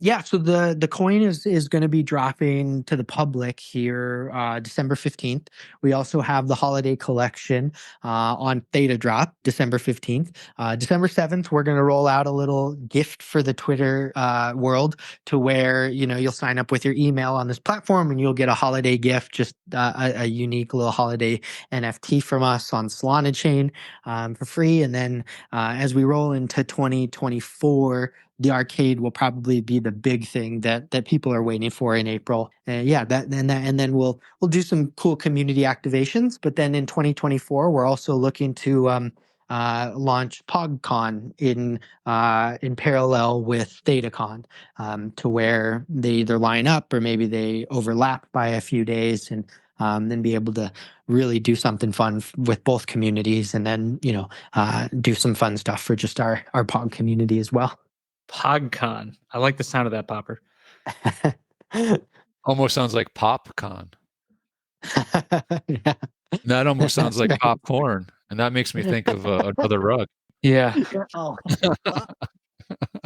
Speaker 3: Yeah, so the coin is going to be dropping to the public here December 15th. We also have the holiday collection on Theta drop December 15th. December 7th, we're going to roll out a little gift for the Twitter world to where, you'll sign up with your email on this platform and you'll get a holiday gift, just a unique little holiday NFT from us on Solana chain for free. And then as we roll into 2024, the arcade will probably be the big thing that people are waiting for in April. And then we'll do some cool community activations. But then in 2024, we're also looking to launch PogCon in parallel with ThetaCon, to where they either line up or maybe they overlap by a few days, and then be able to really do something fun with both communities, and then do some fun stuff for just our POG community as well.
Speaker 1: PogCon. I like the sound of that, Popper.
Speaker 2: Almost sounds like PopCon.
Speaker 3: Yeah.
Speaker 2: That almost sounds like popcorn, and that makes me think of another rug.
Speaker 1: Yeah.
Speaker 3: Oh.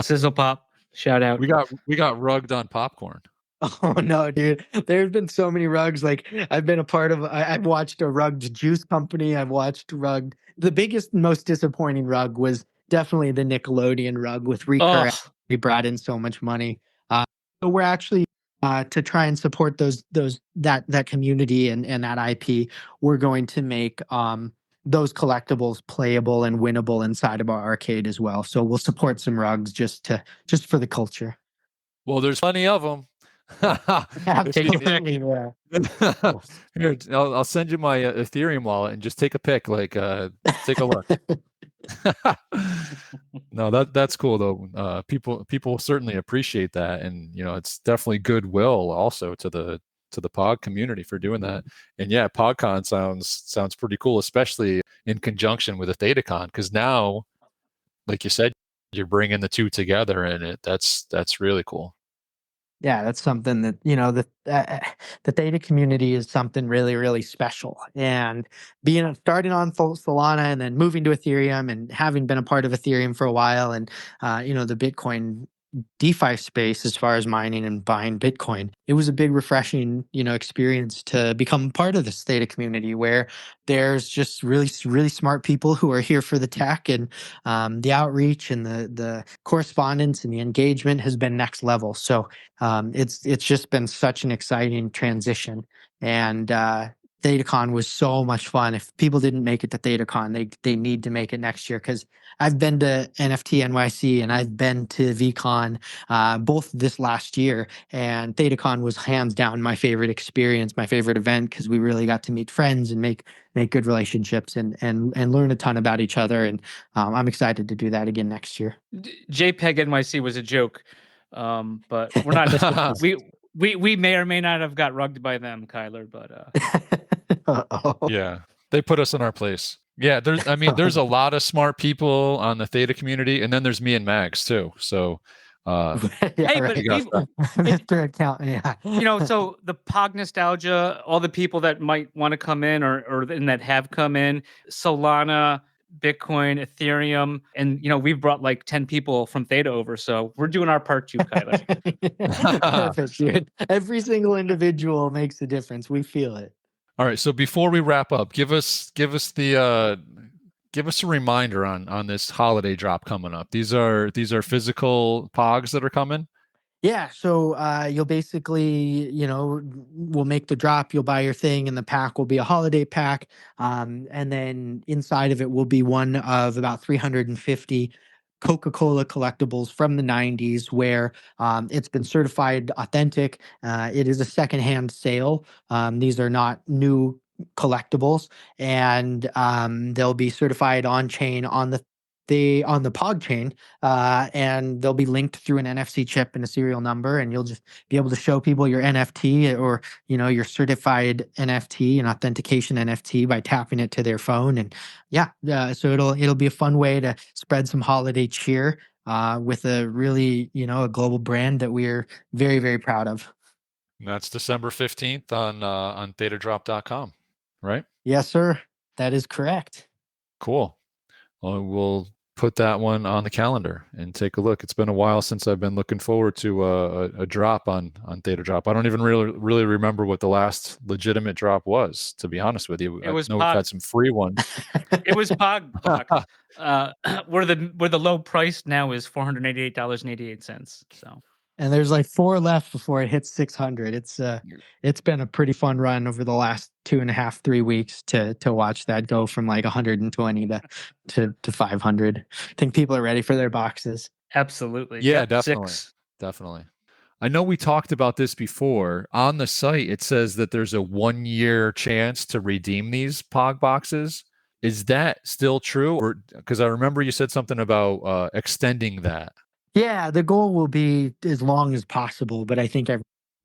Speaker 1: Sizzle Pop. Shout out.
Speaker 2: We got rugged on popcorn.
Speaker 3: Oh no, dude! There's been so many rugs. Like I've been a part of. I've watched a rugged juice company. I've watched rugged. The biggest, most disappointing rug was definitely the Nickelodeon rug with Recur. We brought in so much money. So we're actually to try and support that community and that IP, we're going to make those collectibles playable and winnable inside of our arcade as well. So we'll support some rugs just for the culture.
Speaker 2: Well, there's plenty of them.
Speaker 3: Absolutely, yeah.
Speaker 2: Here, I'll send you my Ethereum wallet and just take a pic. Like, take a look. No, that's cool though. People certainly appreciate that, and it's definitely goodwill also to the POG community for doing that. And yeah, PogCon sounds pretty cool, especially in conjunction with a ThetaCon, because now, like you said, you're bringing the two together, and that's really cool.
Speaker 3: Yeah, that's something that the Theta community is something really, really special. And starting on Solana and then moving to Ethereum and having been a part of Ethereum for a while, and the Bitcoin DeFi space as far as mining and buying Bitcoin, it was a big refreshing experience to become part of this Theta community where there's just really, really smart people who are here for the tech, and the outreach and the correspondence and the engagement has been next level. So it's just been such an exciting transition, and ThetaCon was so much fun. If people didn't make it to ThetaCon, they need to make it next year, because I've been to NFT NYC and I've been to VCon both this last year, and ThetaCon was hands down my favorite experience, my favorite event, because we really got to meet friends and make good relationships and learn a ton about each other. And I'm excited to do that again next year.
Speaker 1: JPEG NYC was a joke, but we're not. we may or may not have got rugged by them, Kyler. But
Speaker 2: yeah, they put us in our place. Yeah, there's a lot of smart people on the Theta community, and then there's me and Mags too. So,
Speaker 1: hey, but
Speaker 3: Mr. Account, yeah.
Speaker 1: So the POG nostalgia, all the people that might want to come in or and that have come in, Solana, Bitcoin, Ethereum, and we've brought like 10 people from Theta over, so we're doing our part too, Kyler.
Speaker 3: Perfect, dude. Every single individual makes a difference. We feel it.
Speaker 2: All right, so before we wrap up, give us a reminder on this holiday drop coming up. These are physical POGs that are coming.
Speaker 3: Yeah, so you'll basically, we'll make the drop, you'll buy your thing, and the pack will be a holiday pack. And then inside of it will be one of about 350 Coca-Cola collectibles from the 90s where it's been certified authentic. It is a secondhand sale. These are not new collectibles, and they'll be certified on chain on the POG chain, and they'll be linked through an NFC chip and a serial number, and you'll just be able to show people your NFT or your certified NFT and authentication NFT by tapping it to their phone. And so it'll be a fun way to spread some holiday cheer with a really a global brand that we're very, very proud of.
Speaker 2: And that's December 15th on ThetaDrop.com, right?
Speaker 3: Yes, sir. That is correct.
Speaker 2: Cool. Well, we'll put that one on the calendar and take a look. It's been a while since I've been looking forward to a drop on Theta Drop. I don't even really remember what the last legitimate drop was, to be honest with you.
Speaker 1: It was
Speaker 2: we've had some free ones.
Speaker 1: It was POG. Where the low price now is $488.88. So.
Speaker 3: And there's like 4 left before it hits 600. It's been a pretty fun run over the last 2.5-3 weeks to watch that go from like 120 to 500. I think people are ready for their boxes.
Speaker 1: Absolutely.
Speaker 2: Yeah,
Speaker 1: yep,
Speaker 2: definitely.
Speaker 1: 6.
Speaker 2: Definitely. I know we talked about this before. On the site, it says that there's a 1-year chance to redeem these POG boxes. Is that still true? Or because I remember you said something about extending that.
Speaker 3: Yeah, the goal will be as long as possible, but I think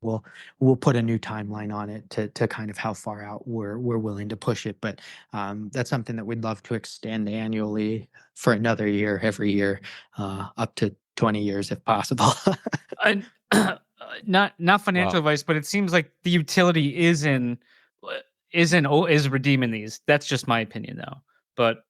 Speaker 3: we'll put a new timeline on it to kind of how far out we're willing to push it. But that's something that we'd love to extend annually for another year, every year, up to 20 years if possible.
Speaker 1: Not financial advice, but it seems like the utility is redeeming these. That's just my opinion, though. But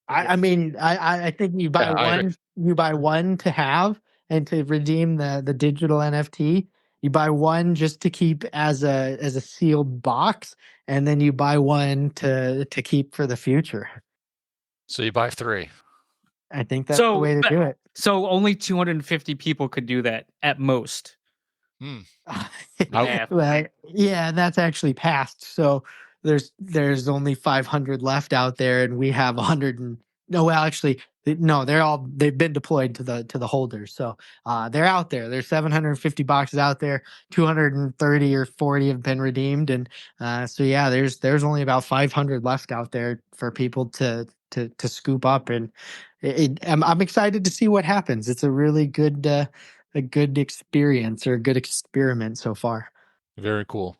Speaker 3: I mean, I think you buy one. You buy one to have and to redeem the digital NFT. You buy one just to keep as a sealed box, and then you buy one to keep for the future.
Speaker 2: So you buy 3.
Speaker 3: I think that's the way to do it.
Speaker 1: So only 250 people could do that at most.
Speaker 2: Hmm.
Speaker 1: Math.
Speaker 3: Well, yeah, that's actually passed. So there's only 500 left out there, and we have 100 and no, well, actually, no, they've been deployed to the holders. So they're out there. There's 750 boxes out there. 230 or 40 have been redeemed, and so yeah, there's only about 500 left out there for people to scoop up, and I'm excited to see what happens. It's a really good a good experience or a good experiment so far.
Speaker 2: Very cool.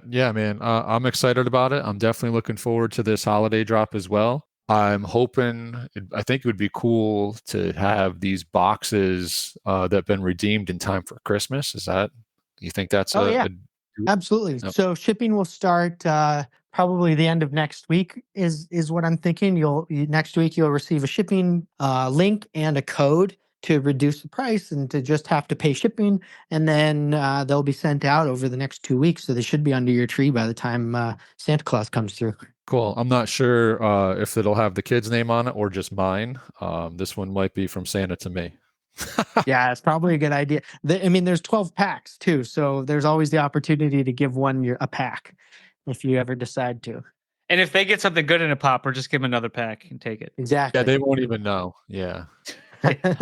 Speaker 2: Yeah, man. I'm excited about it. I'm definitely looking forward to this holiday drop as well. I'm hoping, I think it would be cool to have these boxes that have been redeemed in time for Christmas. You think that's
Speaker 3: Yeah, absolutely.
Speaker 2: Yep.
Speaker 3: So shipping will start probably the end of next week is what I'm thinking. Next week you'll receive a shipping link and a code to reduce the price and to just have to pay shipping, and then they'll be sent out over the next 2 weeks. So they should be under your tree by the time Santa Claus comes through.
Speaker 2: Cool. I'm not sure if it'll have the kid's name on it or just mine. This one might be from Santa to me.
Speaker 3: Yeah, it's probably a good idea. There's 12 packs too, so there's always the opportunity to give one a pack if you ever decide to.
Speaker 1: And if they get something good in a popper, just give them another pack and take it.
Speaker 3: Exactly.
Speaker 2: Yeah, they won't even know. Yeah.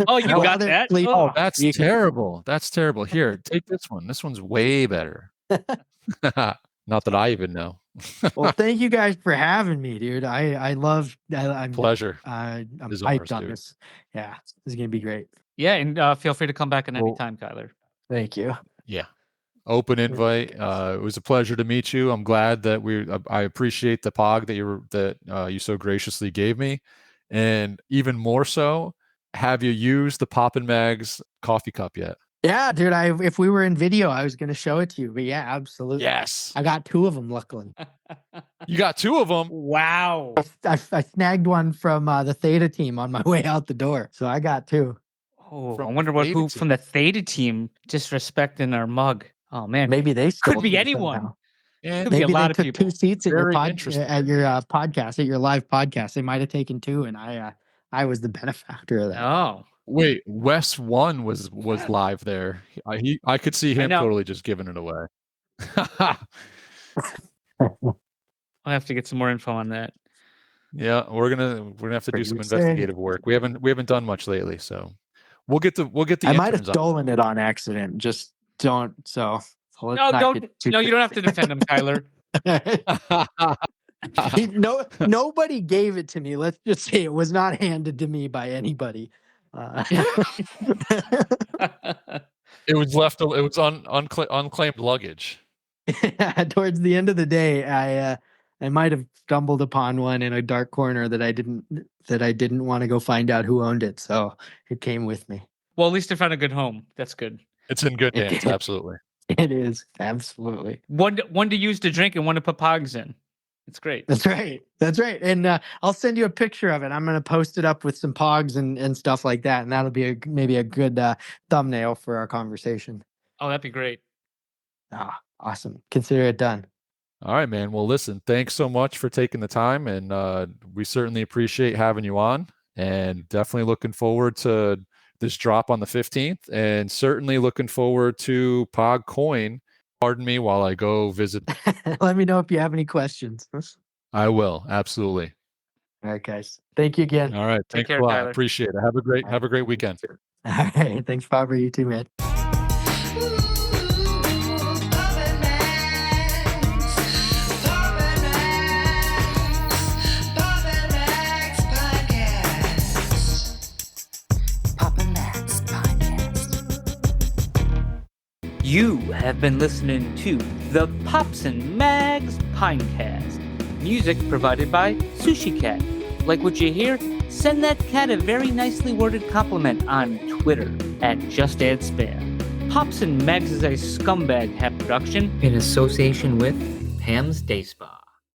Speaker 1: Oh, you got that?
Speaker 2: Oh, that's terrible. That's terrible. Here, take this one. This one's way better. Not that I even know.
Speaker 3: Well, thank you guys for having me, dude. I'm
Speaker 2: Pleasure.
Speaker 3: I'm
Speaker 2: Is
Speaker 3: hyped
Speaker 2: ours,
Speaker 3: on
Speaker 2: dude.
Speaker 3: this. Yeah, this is gonna be great.
Speaker 1: Yeah, and feel free to come back at any
Speaker 2: Well-
Speaker 1: time, Kyler.
Speaker 3: Thank you.
Speaker 2: Yeah. Open invite. It was a pleasure to meet you. I'm glad that I appreciate the POG that you so graciously gave me, and even more so, have you used the Poppin' Mags coffee cup yet?
Speaker 3: Yeah, dude. If we were in video, I was gonna show it to you. But yeah, absolutely.
Speaker 2: Yes.
Speaker 3: I got 2 of them, luckily.
Speaker 2: You got 2 of them.
Speaker 1: Wow.
Speaker 3: I snagged one from the Theta team on my way out the door, so I got 2.
Speaker 1: Oh, I
Speaker 2: From
Speaker 1: wonder
Speaker 2: Theta
Speaker 1: who
Speaker 2: team.
Speaker 1: from the Theta team disrespecting our mug. Oh man,
Speaker 3: Maybe they stole
Speaker 1: be
Speaker 3: them
Speaker 1: anyone.
Speaker 3: somehow.
Speaker 2: And
Speaker 1: Could be a
Speaker 3: Maybe
Speaker 1: lot
Speaker 3: they
Speaker 1: of
Speaker 3: took
Speaker 1: people.
Speaker 3: 2 seats at your
Speaker 2: Very interesting.
Speaker 3: podcast, at your live podcast. They might have taken 2, and I was the benefactor of that.
Speaker 1: Oh,
Speaker 2: wait, Wes 1 was live there. I could see him
Speaker 1: know.
Speaker 2: totally just giving it away.
Speaker 1: I'll have to get some more info on that.
Speaker 2: Yeah, we're gonna have to do some
Speaker 3: Pretty sick.
Speaker 2: investigative work. We haven't done much lately, so we'll get the
Speaker 3: I might have
Speaker 2: interns on.
Speaker 3: stolen it on accident. Just don't. So let's
Speaker 1: No,
Speaker 3: not
Speaker 1: don't.
Speaker 3: get too
Speaker 1: No, you don't have to defend him, Kyler.
Speaker 3: No, nobody gave it to me. Let's just say it was not handed to me by anybody.
Speaker 2: It was left. It was unclaimed luggage.
Speaker 3: Towards the end of the day, I might have stumbled upon one in a dark corner that I didn't want to go find out who owned it. So it came with me.
Speaker 1: Well, at least they found a good home. That's good.
Speaker 2: It's in good hands. Absolutely.
Speaker 3: It is absolutely.
Speaker 1: One to use to drink and one to put pogs in. It's great.
Speaker 3: That's right. That's right. And I'll send you a picture of it. I'm going to post it up with some pogs and stuff like that. And that'll be maybe a good thumbnail for our conversation.
Speaker 1: Oh, that'd be great.
Speaker 3: Ah, awesome. Consider it done.
Speaker 2: All right, man. Well, listen, thanks so much for taking the time, and we certainly appreciate having you on, and definitely looking forward to this drop on the 15th, and certainly looking forward to POG Coin. Pardon me while I go visit.
Speaker 3: Let me know if you have any questions.
Speaker 2: I will. Absolutely.
Speaker 3: All right, guys. Thank you again.
Speaker 2: All right.
Speaker 1: Take
Speaker 2: Thanks
Speaker 1: care,
Speaker 2: a lot.
Speaker 1: Tyler.
Speaker 2: Appreciate it. Have a great weekend.
Speaker 3: All right. Thanks, Bobber. You too, man.
Speaker 7: You have been listening to the Pops and Mags Pinecast. Music provided by Sushi Cat. Like what you hear? Send that cat a very nicely worded compliment on Twitter @JustAddSpam. Pops and Mags is a Scumbag Hat production in association with Pam's Day Spa.